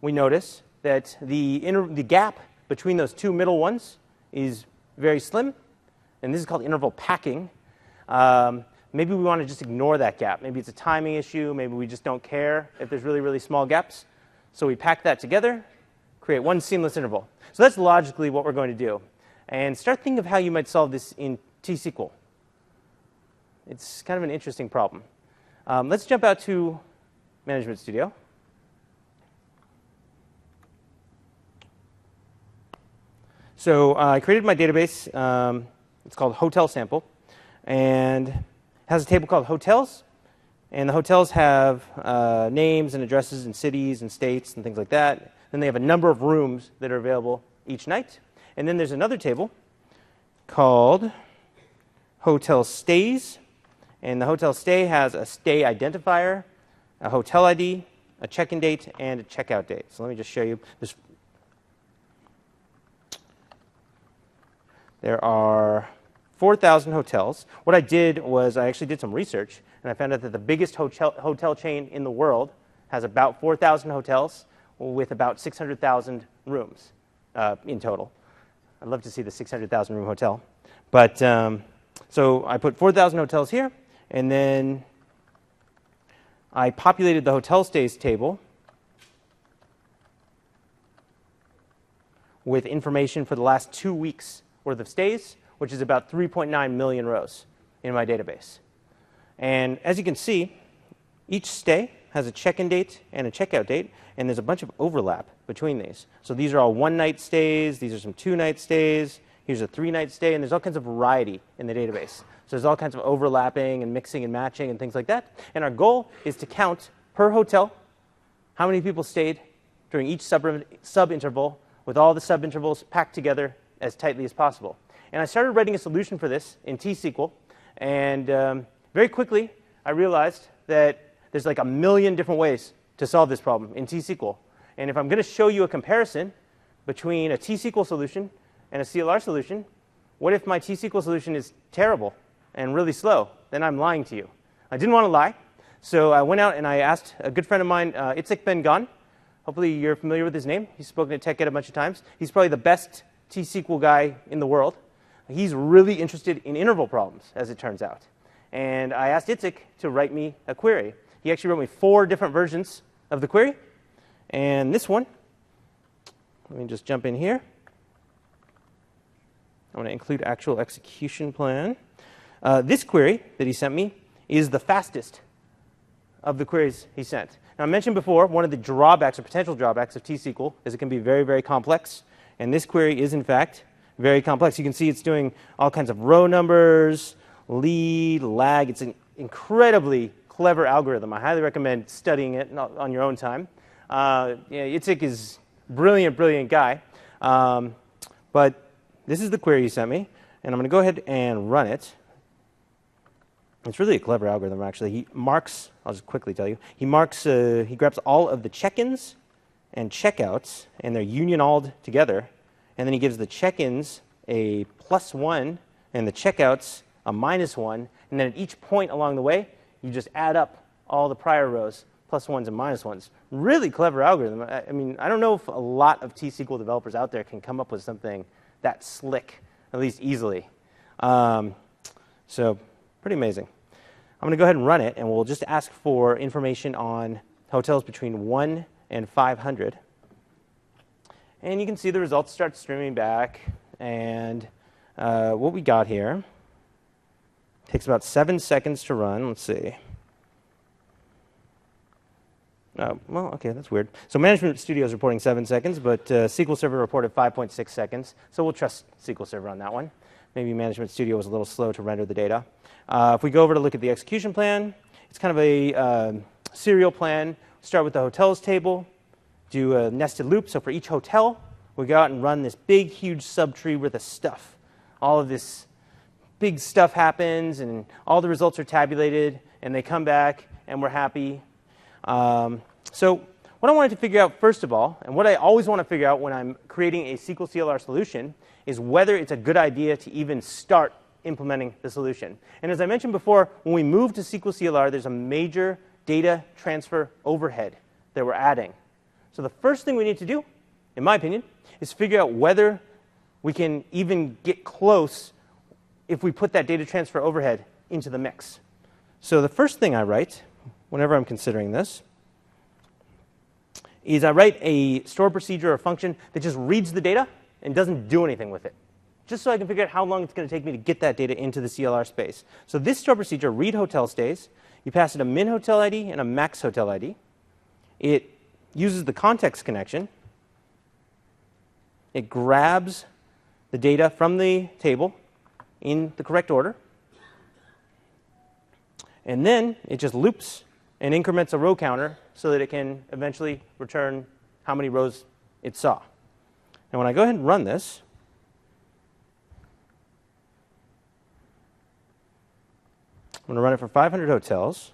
we notice that the gap between those 2 middle ones is very slim, and this is called interval packing. Maybe we want to just ignore that gap. Maybe it's a timing issue. Maybe we just don't care if there's really, really small gaps. So we pack that together, create one seamless interval. So that's logically what we're going to do. And start thinking of how you might solve this in T-SQL. It's kind of an interesting problem. Let's jump out to Management Studio. So I created my database. It's called Hotel Sample. And it has a table called Hotels. And the hotels have names and addresses and cities and states and things like that. Then they have a number of rooms that are available each night. And then there's another table called Hotel Stays. And the hotel stay has a stay identifier, a hotel ID, a check-in date, and a checkout date. So let me just show you. There are 4,000 hotels. What I did was I actually did some research, and I found out that the biggest hotel chain in the world has about 4,000 hotels with about 600,000 rooms in total. I'd love to see the 600,000 room hotel. But so I put 4,000 hotels here, and then I populated the hotel stays table with information for the last 2 weeks worth of stays, which is about 3.9 million rows in my database. And as you can see, each stay has a check-in date and a checkout date, and there's a bunch of overlap between these. So these are all one-night stays. These are some two-night stays. Here's a 3-night stay, and there's all kinds of variety in the database. So there's all kinds of overlapping and mixing and matching and things like that. And our goal is to count per hotel how many people stayed during each subinterval with all the subintervals packed together as tightly as possible. And I started writing a solution for this in T-SQL. And very quickly, I realized that there's like 1 million different ways to solve this problem in T-SQL. And if I'm going to show you a comparison between a T-SQL solution and a CLR solution, what if my T-SQL solution is terrible and really slow? Then I'm lying to you. I didn't want to lie. So I went out and I asked a good friend of mine, Itzik Ben-Gan. Hopefully you're familiar with his name. He's spoken at TechEd a bunch of times. He's probably the best T-SQL guy in the world. He's really interested in interval problems, as it turns out. And I asked Itzik to write me a query. He actually wrote me 4 different versions of the query. And this one, let me just jump in here. I want to include actual execution plan. This query that he sent me is the fastest of the queries he sent. Now, I mentioned before, one of the drawbacks or potential drawbacks of T-SQL is it can be very, very complex. And this query is, in fact, very complex. You can see it's doing all kinds of row numbers, lead, lag. It's an incredibly clever algorithm. I highly recommend studying it on your own time. Itzik is a brilliant, brilliant guy. But this is the query he sent me. And I'm going to go ahead and run it. It's really a clever algorithm, actually. He marks, I'll just quickly tell you, he grabs all of the check-ins and checkouts, and they're union-alled together. And then he gives the check-ins a +1 and the checkouts a -1. And then at each point along the way, you just add up all the prior rows, +1s and -1s. Really clever algorithm. I mean, I don't know if a lot of T-SQL developers out there can come up with something that slick, at least easily. So pretty amazing. I'm going to go ahead and run it, and we'll just ask for information on hotels between 1 and 500. And you can see the results start streaming back. And what we got here takes about 7 seconds to run. Let's see. Well, okay, that's weird. So Management Studio is reporting 7 seconds, but SQL Server reported 5.6 seconds. So we'll trust SQL Server on that one. Maybe Management Studio was a little slow to render the data. If we go over to look at the execution plan, it's kind of a serial plan. Start with the hotels table, do a nested loop. So for each hotel, we go out and run this big, huge subtree with the stuff. All of this big stuff happens, and all the results are tabulated, and they come back, and we're happy. So what I wanted to figure out first of all, and what I always want to figure out when I'm creating a SQLCLR solution, is whether it's a good idea to even start implementing the solution. And as I mentioned before, when we move to SQLCLR, there's a major data transfer overhead that we're adding. So the first thing we need to do, in my opinion, is figure out whether we can even get close if we put that data transfer overhead into the mix. So the first thing I write, whenever I'm considering this, is I write a store procedure or function that just reads the data and doesn't do anything with it, just so I can figure out how long it's going to take me to get that data into the CLR space. So this store procedure, read hotel stays, you pass it a min hotel ID and a max hotel ID. It uses the context connection. It grabs the data from the table in the correct order. And then it just loops and increments a row counter so that it can eventually return how many rows it saw. Now when I go ahead and run this, I'm going to run it for 500 hotels.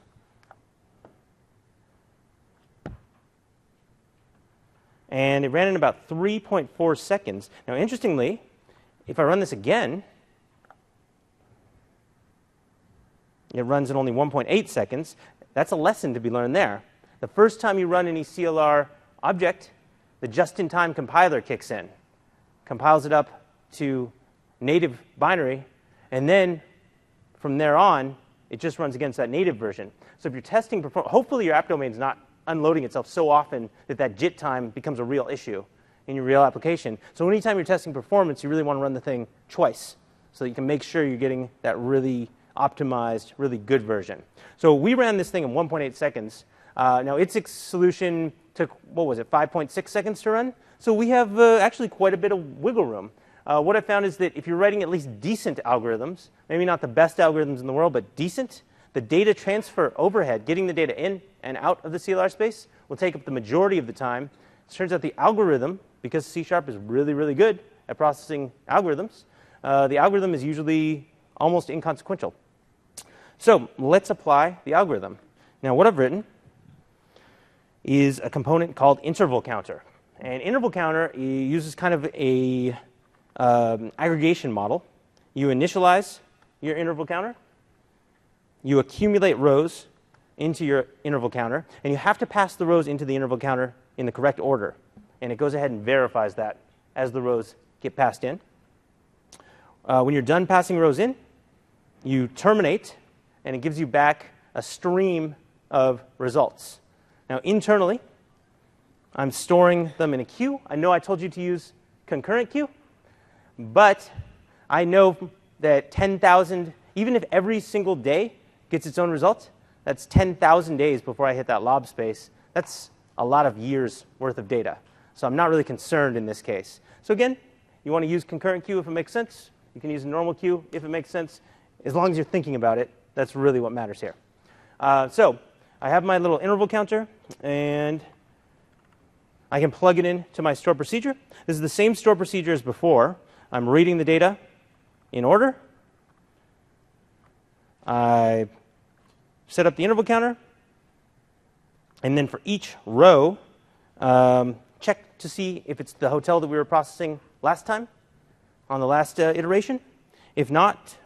And it ran in about 3.4 seconds. Now interestingly, if I run this again, it runs in only 1.8 seconds. That's a lesson to be learned there. The first time you run any CLR object, the just-in-time compiler kicks in, compiles it up to native binary, and then from there on, it just runs against that native version. So if you're testing performance, hopefully your app domain is not unloading itself so often that that JIT time becomes a real issue in your real application. So anytime you're testing performance, you really want to run the thing twice so that you can make sure you're getting that really optimized, really good version. So we ran this thing in 1.8 seconds. Now its solution took, what was it, 5.6 seconds to run? So we have actually quite a bit of wiggle room. What I found is that if you're writing at least decent algorithms, maybe not the best algorithms in the world, but decent, the data transfer overhead, getting the data in and out of the CLR space, will take up the majority of the time. It turns out the algorithm, because C# is really, really good at processing algorithms, the algorithm is usually almost inconsequential. So let's apply the algorithm. Now what I've written is a component called interval counter. And interval counter uses kind of a aggregation model. You initialize your interval counter. You accumulate rows into your interval counter. And you have to pass the rows into the interval counter in the correct order. And it goes ahead and verifies that as the rows get passed in. When you're done passing rows in, you terminate, and it gives you back a stream of results. Now internally, I'm storing them in a queue. I know I told you to use concurrent queue, but I know that 10,000, even if every single day gets its own results, that's 10,000 days before I hit that lob space. That's a lot of years worth of data. So I'm not really concerned in this case. So again, you want to use concurrent queue if it makes sense. You can use a normal queue if it makes sense. As long as you're thinking about it, that's really what matters here. So I have my little interval counter, and I can plug it into my store procedure. This is the same store procedure as before. I'm reading the data in order. I set up the interval counter, and then for each row, check to see if it's the hotel that we were processing last time on the last iteration. If not,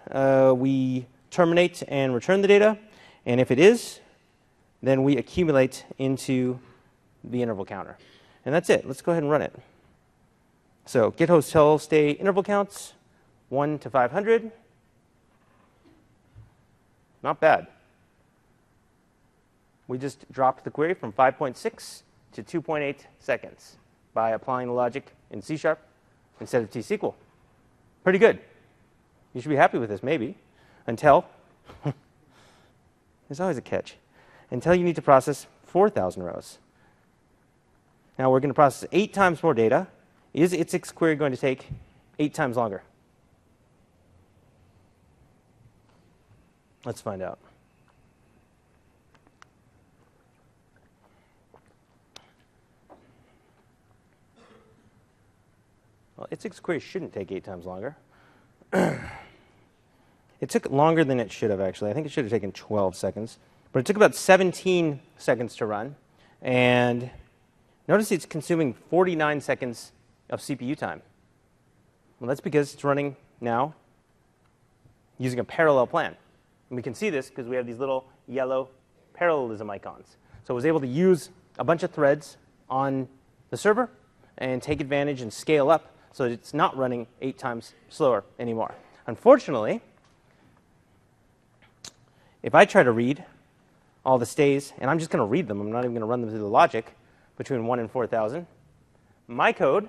we terminate and return the data. And if it is, then we accumulate into the interval counter. And that's it. Let's go ahead and run it. So get hotel stay interval counts, 1 to 500. Not bad. We just dropped the query from 5.6 to 2.8 seconds by applying the logic in C# instead of T-SQL. Pretty good. You should be happy with this, maybe, until there's always a catch. Until you need to process 4,000 rows. Now we're going to process 8 times more data. Is its query going to take 8 times longer? Let's find out. Well, its query shouldn't take 8 times longer. It took longer than it should have, actually. I think it should have taken 12 seconds. But it took about 17 seconds to run. And notice it's consuming 49 seconds of CPU time. Well, that's because it's running now using a parallel plan. And we can see this because we have these little yellow parallelism icons. So it was able to use a bunch of threads on the server and take advantage and scale up so that it's not running 8 times slower anymore. Unfortunately, if I try to read all the stays, and I'm just going to read them, I'm not even going to run them through the logic between 1 and 4,000, my code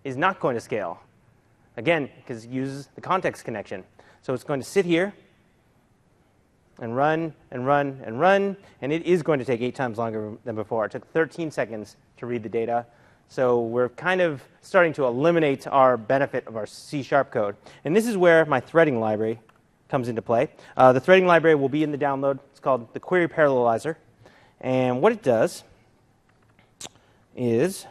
is not going to scale. Again, because it uses the context connection. So it's going to sit here and run and run and run, and it is going to take 8 times longer than before. It took 13 seconds to read the data. So we're kind of starting to eliminate our benefit of our C# code. And this is where my threading library comes into play. The threading library will be in the download. It's called the Query Parallelizer. And what it does is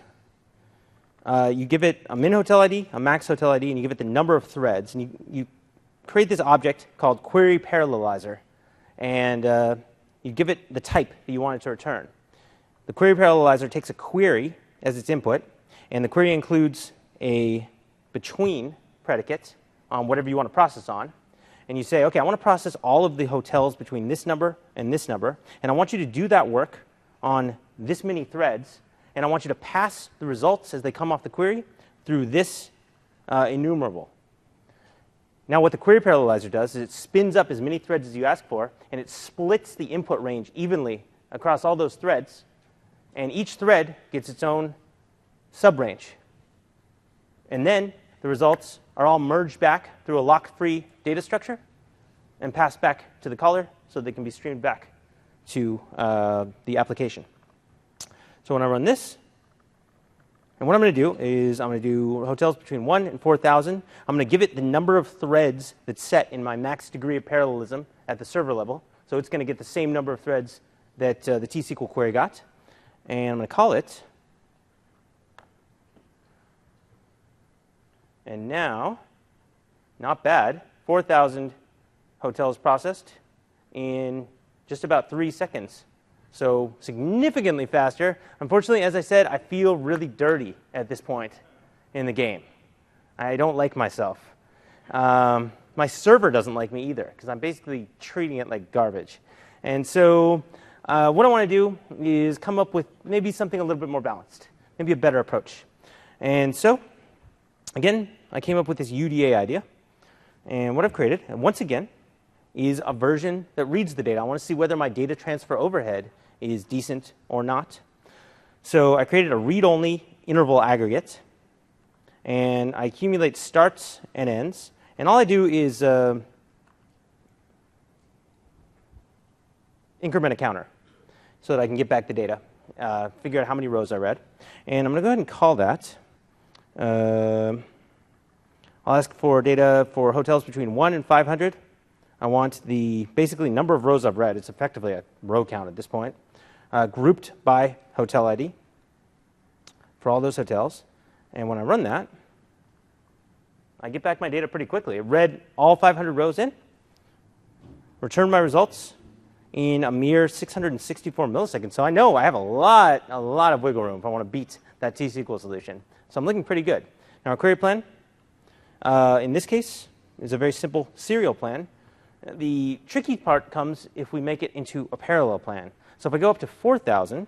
you give it a min hotel ID, a max hotel ID, and you give it the number of threads. And you create this object called Query Parallelizer. And you give it the type that you want it to return. The Query Parallelizer takes a query as its input, and the query includes a between predicate on whatever you want to process on. And you say, OK, I want to process all of the hotels between this number, and I want you to do that work on this many threads, and I want you to pass the results as they come off the query through this enumerable. Now what the Query Parallelizer does is it spins up as many threads as you ask for, and it splits the input range evenly across all those threads, and each thread gets its own subrange. And then the results are all merged back through a lock-free data structure and passed back to the caller so they can be streamed back to the application. So when I run this, and what I'm going to do is I'm going to do hotels between 1 and 4,000. I'm going to give it the number of threads that's set in my max degree of parallelism at the server level. So it's going to get the same number of threads that the T-SQL query got. And I'm going to call it. And now, not bad, 4,000 hotels processed in just about 3 seconds. So significantly faster. Unfortunately, as I said, I feel really dirty at this point in the game. I don't like myself. My server doesn't like me either, because I'm basically treating it like garbage. And so what I want to do is come up with maybe something a little bit more balanced, maybe a better approach. And so, again, I came up with this UDA idea. And what I've created, and once again, is a version that reads the data. I want to see whether my data transfer overhead is decent or not. So I created a read-only interval aggregate. And I accumulate starts and ends. And all I do is increment a counter so that I can get back the data, figure out how many rows I read. And I'm going to go ahead and call that. I'll ask for data for hotels between 1 and 500. I want the basically number of rows I've read. It's effectively a row count at this point, grouped by hotel ID for all those hotels. And when I run that, I get back my data pretty quickly. It read all 500 rows in, returned my results in a mere 664 milliseconds. So I know I have a lot of wiggle room if I want to beat that T-SQL solution. So I'm looking pretty good. Now our query plan, in this case, is a very simple serial plan. The tricky part comes if we make it into a parallel plan. So if I go up to 4,000,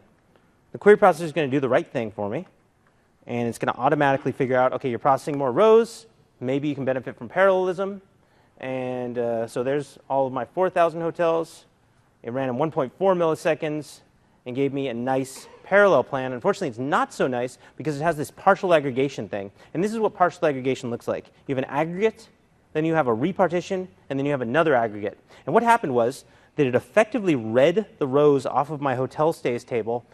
the query processor is going to do the right thing for me. And it's going to automatically figure out, OK, you're processing more rows. Maybe you can benefit from parallelism. And so there's all of my 4,000 hotels. It ran in 1.4 milliseconds and gave me a nice parallel plan. Unfortunately, it's not so nice because it has this partial aggregation thing. And this is what partial aggregation looks like. You have an aggregate, then you have a repartition, and then you have another aggregate. And what happened was that it effectively read the rows off of my hotel stays table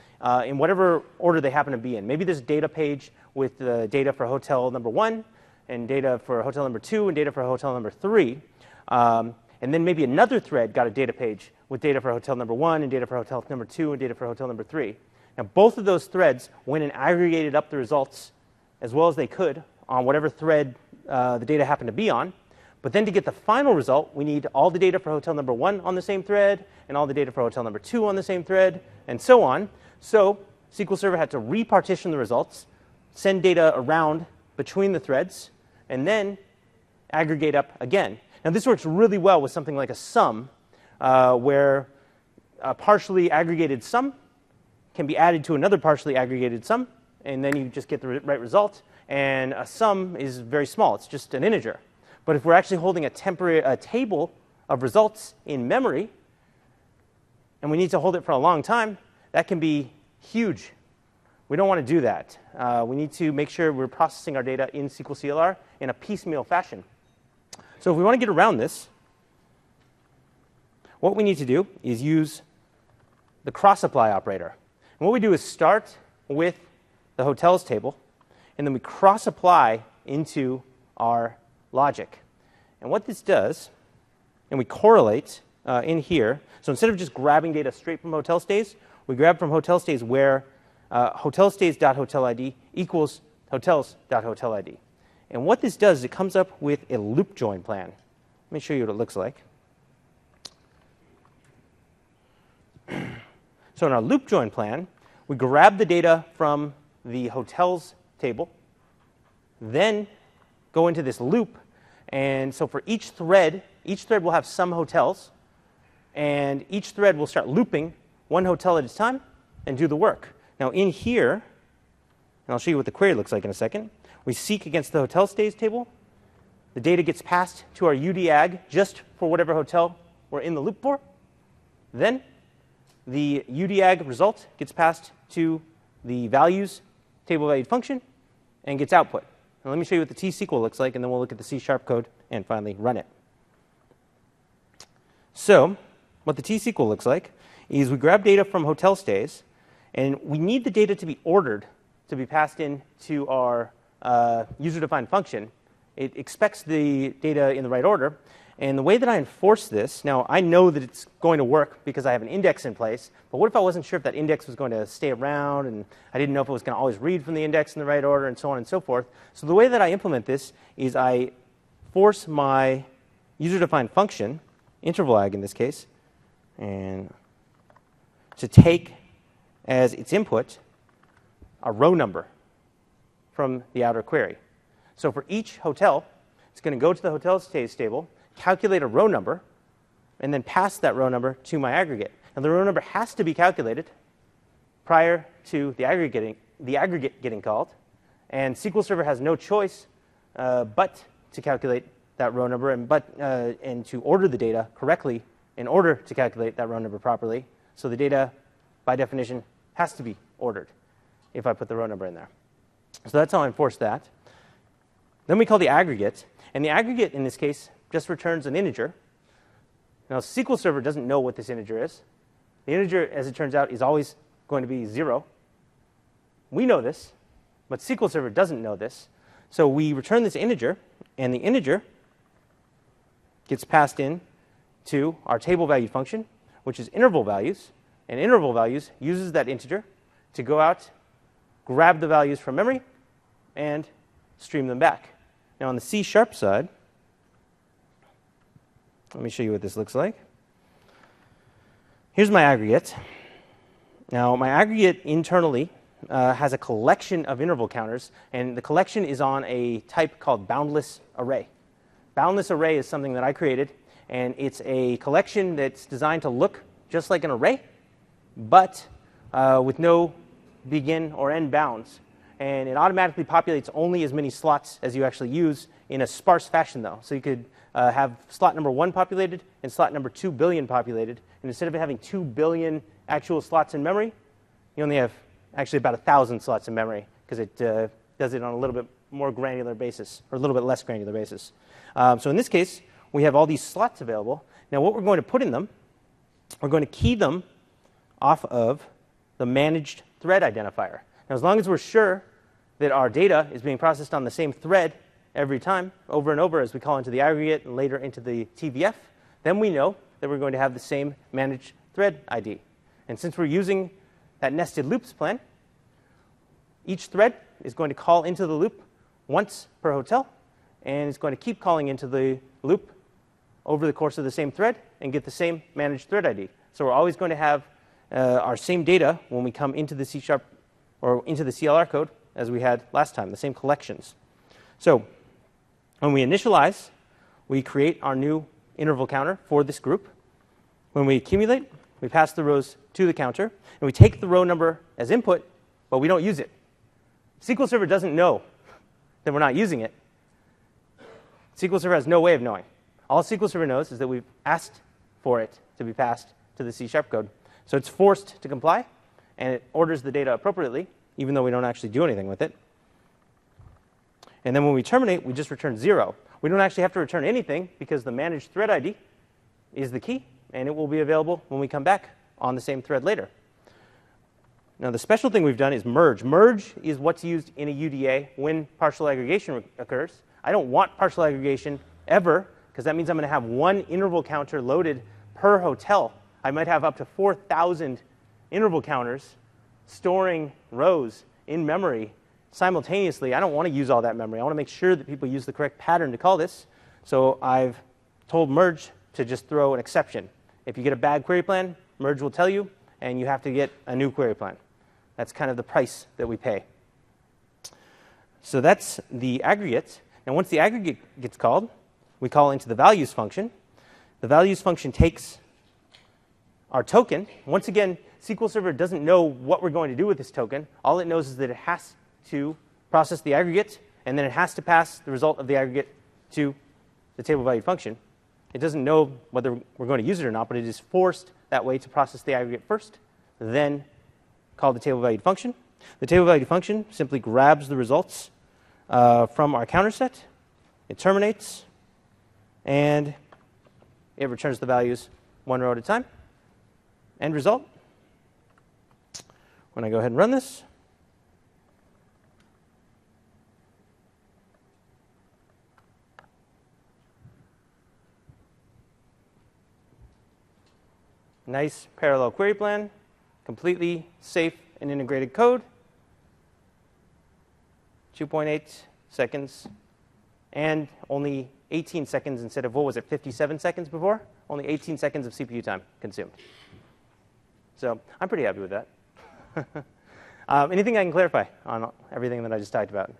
in whatever order they happen to be in. Maybe there's a data page with the data for hotel number 1, and data for hotel number 2, and data for hotel number 3. And then maybe another thread got a data page with data for hotel number 1, and data for hotel number 2, and data for hotel number 3. Now, both of those threads went and aggregated up the results as well as they could on whatever thread the data happened to be on. But then to get the final result, we need all the data for hotel number 1 on the same thread, and all the data for hotel number 2 on the same thread, and so on. So SQL Server had to repartition the results, send data around between the threads, and then aggregate up again. Now, this works really well with something like a sum, where a partially aggregated sum can be added to another partially aggregated sum, and then you just get the right result. And a sum is very small. It's just an integer. But if we're actually holding a table of results in memory, and we need to hold it for a long time, that can be huge. We don't want to do that. We need to make sure we're processing our data in SQLCLR in a piecemeal fashion. So if we want to get around this, what we need to do is use the cross-apply operator. And what we do is start with the hotels table, and then we cross-apply into our logic. And what this does, and we correlate in here. So instead of just grabbing data straight from hotel stays, we grab from hotel stays where hotelstays.hotelid equals hotels.hotelid. And what this does is it comes up with a loop join plan. Let me show you what it looks like. So in our loop join plan, we grab the data from the hotels table, then go into this loop. And so for each thread will have some hotels, and each thread will start looping one hotel at a time and do the work. Now in here, and I'll show you what the query looks like in a second, we seek against the hotel stays table. The data gets passed to our UDAG just for whatever hotel we're in the loop for. Then the UDAG result gets passed to the values table valued function and gets output. Now let me show you what the T-SQL looks like, and then we'll look at the C# code and finally run it. So what the T-SQL looks like is we grab data from hotel stays, and we need the data to be ordered to be passed in to our user-defined function. It expects the data in the right order. And the way that I enforce this, now I know that it's going to work because I have an index in place, but what if I wasn't sure if that index was going to stay around, and I didn't know if it was going to always read from the index in the right order, and so on and so forth. So the way that I implement this is I force my user-defined function, interval ag in this case, and to take as its input a row number from the outer query. So for each hotel, it's going to go to the hotel stays table, calculate a row number, and then pass that row number to my aggregate. Now the row number has to be calculated prior to the aggregate getting called, and SQL Server has no choice but to calculate that row number and to order the data correctly in order to calculate that row number properly. So the data, by definition, has to be ordered if I put the row number in there. So that's how I enforce that. Then we call the aggregate, and the aggregate in this case just returns an integer. Now SQL Server doesn't know what this integer is. The integer, as it turns out, is always going to be 0. We know this, but SQL Server doesn't know this. So we return this integer, and the integer gets passed in to our table value function, which is interval values. And interval values uses that integer to go out, grab the values from memory, and stream them back. Now on the C# side, let me show you what this looks like. Here's my aggregate. Now my aggregate internally has a collection of interval counters, and the collection is on a type called boundless array. Boundless array is something that I created, and it's a collection that's designed to look just like an array, but with no begin or end bounds. And it automatically populates only as many slots as you actually use in a sparse fashion, though. So you could have slot number 1 populated and slot number 2 billion populated. And instead of having 2 billion actual slots in memory, you only have actually about 1,000 slots in memory because it does it on a little bit more granular basis, or a little bit less granular basis. So in this case, we have all these slots available. Now what we're going to put in them, we're going to key them off of the managed thread identifier. Now as long as we're sure that our data is being processed on the same thread every time, over and over, as we call into the aggregate and later into the TVF, then we know that we're going to have the same managed thread ID. And since we're using that nested loops plan, each thread is going to call into the loop once per hotel, and it's going to keep calling into the loop over the course of the same thread and get the same managed thread ID. So we're always going to have our same data when we come into the C# or into the CLR code as we had last time, the same collections. So when we initialize, we create our new interval counter for this group. When we accumulate, we pass the rows to the counter, and we take the row number as input, but we don't use it. SQL Server doesn't know that we're not using it. SQL Server has no way of knowing. All SQL Server knows is that we've asked for it to be passed to the C# code. So it's forced to comply, and it orders the data appropriately, even though we don't actually do anything with it. And then when we terminate, we just return 0. We don't actually have to return anything because the managed thread ID is the key, and it will be available when we come back on the same thread later. Now the special thing we've done is merge. Merge is what's used in a UDA when partial aggregation occurs. I don't want partial aggregation ever, because that means I'm going to have one interval counter loaded per hotel. I might have up to 4,000 interval counters storing rows in memory simultaneously. I don't want to use all that memory. I want to make sure that people use the correct pattern to call this. So I've told merge to just throw an exception. If you get a bad query plan, merge will tell you, and you have to get a new query plan. That's kind of the price that we pay. So that's the aggregate. And once the aggregate gets called, we call into the values function. The values function takes our token. Once again, SQL Server doesn't know what we're going to do with this token. All it knows is that it has to process the aggregate, and then it has to pass the result of the aggregate to the table value function. It doesn't know whether we're going to use it or not, but it is forced that way to process the aggregate first, then call the table valued function. The table valued function simply grabs the results from our counter set. It terminates, and it returns the values one row at a time. End result. When I go ahead and run this, nice parallel query plan, completely safe and integrated code, 2.8 seconds, and only 18 seconds instead of, what was it, 57 seconds before? Only 18 seconds of CPU time consumed. So I'm pretty happy with that. Anything I can clarify on everything that I just talked about?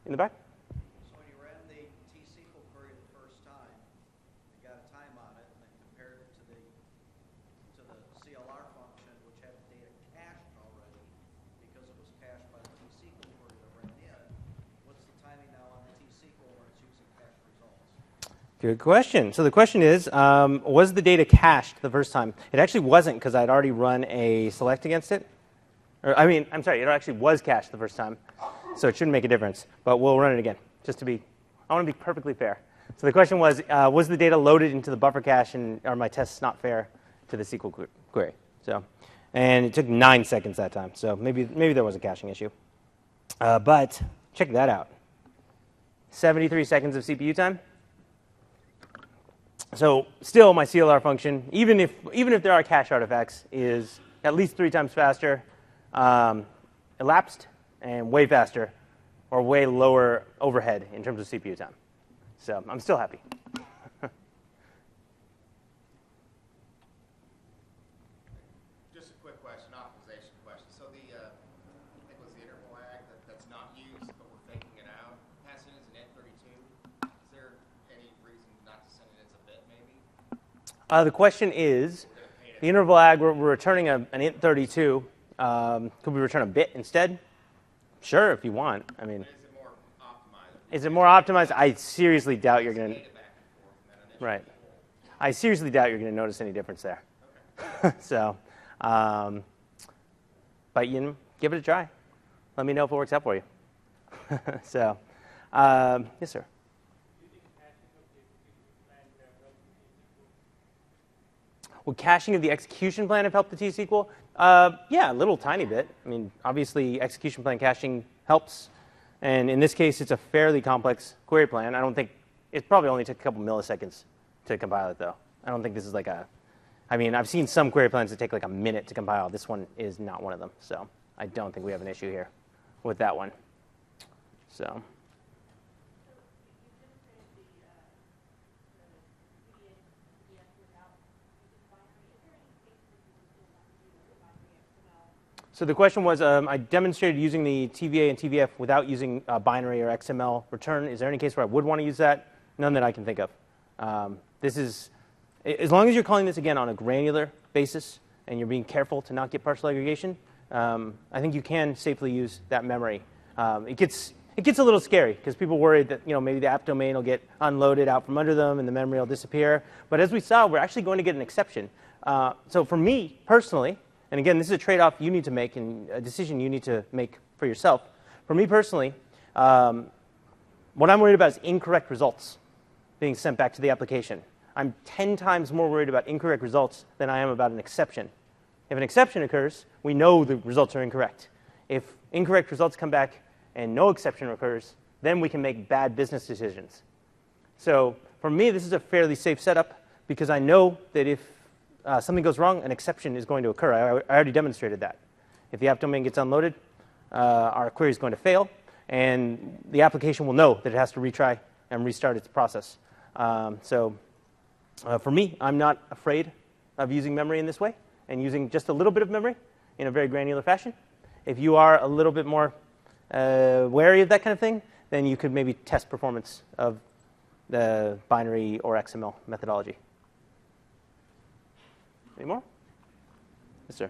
In the back? So when you ran the T-SQL query the first time, you got a time on it, and then compared it to the CLR function, which had the data cached already, because it was cached by the T-SQL query that ran in. What's the timing now on the T-SQL when it's using cached results? Good question. So the question is, was the data cached the first time? It actually wasn't, because I'd already run a select against it. Or, I mean, I'm sorry, it actually was cached the first time. So it shouldn't make a difference. But we'll run it again, just to be, I want to be perfectly fair. So the question was the data loaded into the buffer cache, and are my tests not fair to the SQL query? So, and it took 9 seconds that time. So maybe there was a caching issue. But check that out. 73 seconds of CPU time. So still, my CLR function, even if there are cache artifacts, is at least 3 times faster, elapsed, and way faster, or way lower overhead in terms of CPU time. So I'm still happy. Just a quick question, optimization question. So the, I think it was the interval ag that's not used, but we're faking it out. Passing it as an int32. Is there any reason not to send it as a bit, maybe? The question is, the interval ag, we're returning an int32. Could we return a bit instead? Sure, if you want. I mean, Is it more optimized? is it more optimized? I seriously doubt you're going to. Data back and forth and then initial Right. pull. I seriously doubt you're going to notice any difference there. So, but you know, give it a try. Let me know if it works out for you. So, yes, sir. Would caching of the execution plan have helped the T-SQL? Yeah, a little tiny bit. I mean, obviously, execution plan caching helps. And in this case, it's a fairly complex query plan. I don't think it probably only took a couple milliseconds to compile it, though. I don't think this is like a. I mean, I've seen some query plans that take like a minute to compile. This one is not one of them. So I don't think we have an issue here with that one. So. So the question was, I demonstrated using the TVA and TVF without using binary or XML return. Is there any case where I would want to use that? None that I can think of. This is, as long as you're calling this, again, on a granular basis, and you're being careful to not get partial aggregation, I think you can safely use that memory. It gets a little scary, because people worry that maybe the app domain will get unloaded out from under them, and the memory will disappear. But as we saw, we're actually going to get an exception. So for me, personally, and again, this is a trade-off you need to make and a decision you need to make for yourself. For me personally, what I'm worried about is incorrect results being sent back to the application. I'm 10 times more worried about incorrect results than I am about an exception. If an exception occurs, we know the results are incorrect. If incorrect results come back and no exception occurs, then we can make bad business decisions. So for me, this is a fairly safe setup because I know that if something goes wrong, an exception is going to occur. I already demonstrated that. If the app domain gets unloaded, our query is going to fail, and the application will know that it has to retry and restart its process. So for me, I'm not afraid of using memory in this way and using just a little bit of memory in a very granular fashion. If you are a little bit more wary of that kind of thing, then you could maybe test performance of the binary or XML methodology. Any more? Yes, sir.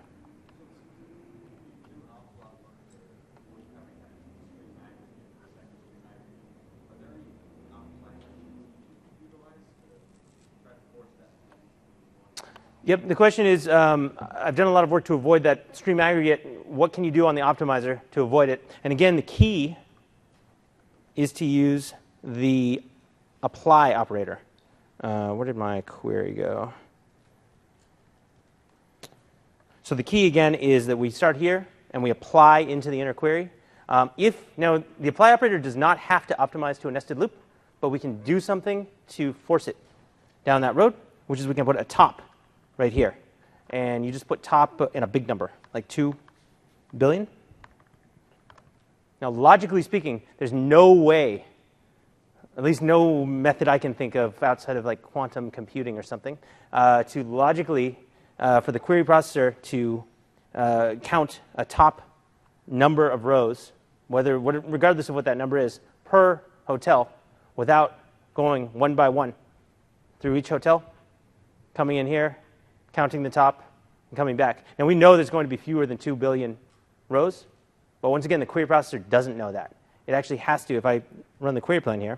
Yep, the question is, I've done a lot of work to avoid that stream aggregate. What can you do on the optimizer to avoid it? And again, the key is to use the apply operator. Where did my query go? So the key, again, is that we start here and we apply into the inner query. Now, the apply operator does not have to optimize to a nested loop, but we can do something to force it down that road, which is we can put a top right here. And you just put top in a big number, like 2 billion. Now, logically speaking, there's no way, at least no method I can think of outside of like quantum computing or something, to logically for the query processor to count a top number of rows, regardless of what that number is, per hotel, without going one by one through each hotel, coming in here, counting the top, and coming back. And we know there's going to be fewer than 2 billion rows, but once again, the query processor doesn't know that. It actually has to, if I run the query plan here,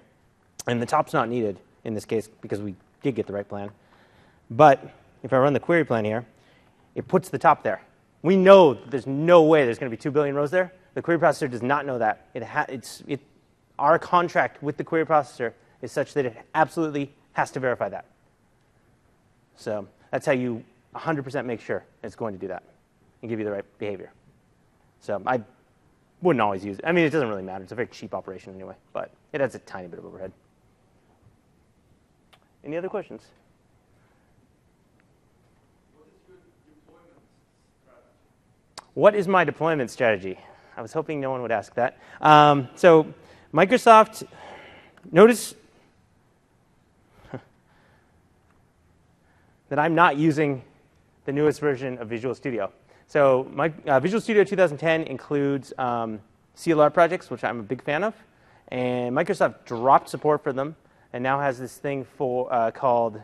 and the top's not needed in this case because we did get the right plan, but if I run the query plan here, it puts the top there. We know that there's no way there's going to be 2 billion rows there. The query processor does not know that. Our contract with the query processor is such that it absolutely has to verify that. So that's how you 100% make sure it's going to do that and give you the right behavior. So I wouldn't always use it. I mean, it doesn't really matter. It's a very cheap operation anyway, but it adds a tiny bit of overhead. Any other questions? What is my deployment strategy? I was hoping no one would ask that. So Microsoft, notice that I'm not using the newest version of Visual Studio. So Visual Studio 2010 includes CLR projects, which I'm a big fan of. And Microsoft dropped support for them and now has this thing called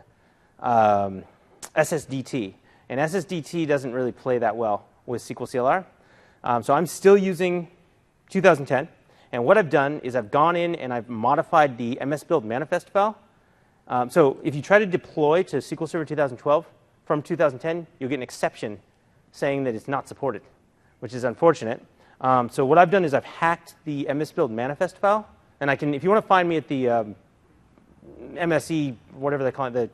SSDT. And SSDT doesn't really play that well with SQLCLR. So I'm still using 2010. And what I've done is I've gone in and I've modified the MS-build manifest file. So if you try to deploy to SQL Server 2012 from 2010, you'll get an exception saying that it's not supported, which is unfortunate. So what I've done is I've hacked the MS-build manifest file. And I can, if you want to find me at the MSE, whatever they call it, the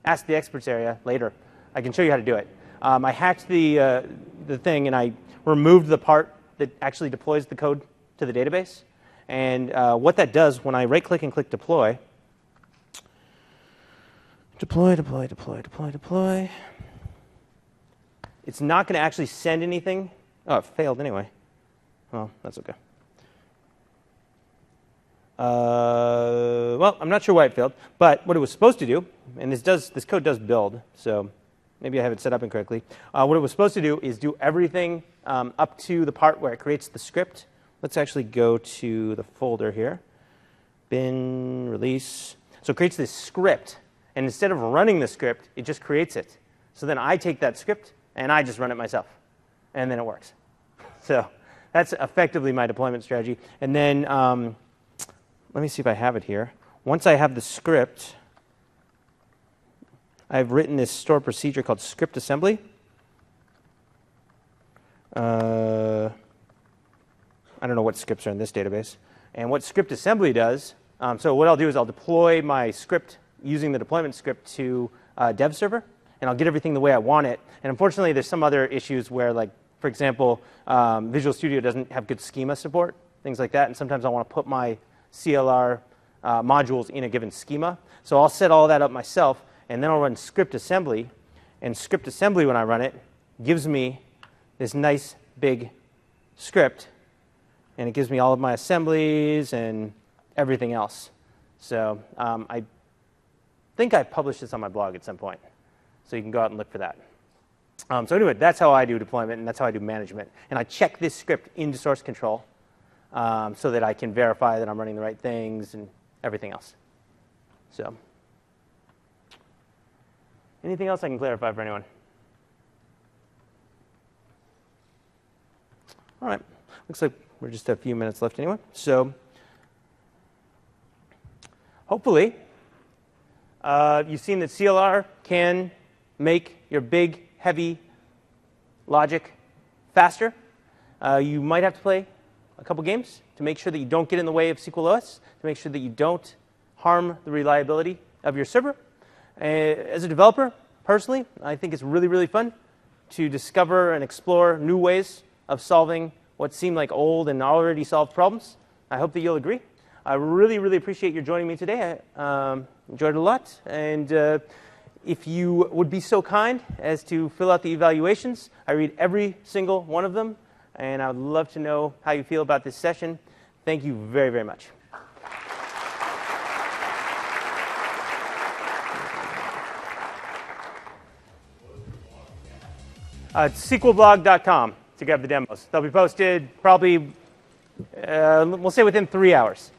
Ask the Experts area later, I can show you how to do it. I hacked the thing, and I removed the part that actually deploys the code to the database. And what that does, when I right-click and click deploy, deploy, it's not going to actually send anything. Oh, it failed anyway. Well, that's OK. Well, I'm not sure why it failed, but what it was supposed to do, and this code does build, so maybe I have it set up incorrectly. What it was supposed to do is do everything up to the part where it creates the script. Let's actually go to the folder here, bin release. So it creates this script, and instead of running the script, it just creates it. So then I take that script and I just run it myself, and then it works. So that's effectively my deployment strategy. And then let me see if I have it here. Once I have the script, I've written this store procedure called script assembly. I don't know what scripts are in this database. And what script assembly does, so what I'll do is I'll deploy my script using the deployment script to dev server, and I'll get everything the way I want it. And unfortunately, there's some other issues where, like, for example, Visual Studio doesn't have good schema support, things like that. And sometimes I want to put my CLR modules in a given schema. So I'll set all that up myself, and then I'll run script assembly. And script assembly, when I run it, gives me this nice big script. And it gives me all of my assemblies and everything else. So I think I published this on my blog at some point. So you can go out and look for that. So anyway, that's how I do deployment, and that's how I do management. And I check this script into source control so that I can verify that I'm running the right things and everything else. So anything else I can clarify for anyone? All right. Looks like we're just a few minutes left anyway. So hopefully you've seen that CLR can make your big, heavy logic faster. You might have to play a couple games to make sure that you don't get in the way of SQL OS, to make sure that you don't harm the reliability of your server. As a developer, personally, I think it's really, really fun to discover and explore new ways of solving what seem like old and already solved problems. I hope that you'll agree. I really, really appreciate your joining me today. I enjoyed it a lot. And if you would be so kind as to fill out the evaluations, I read every single one of them. And I would love to know how you feel about this session. Thank you very, very much. SQLblog.com to grab the demos. They'll be posted probably, we'll say within 3 hours.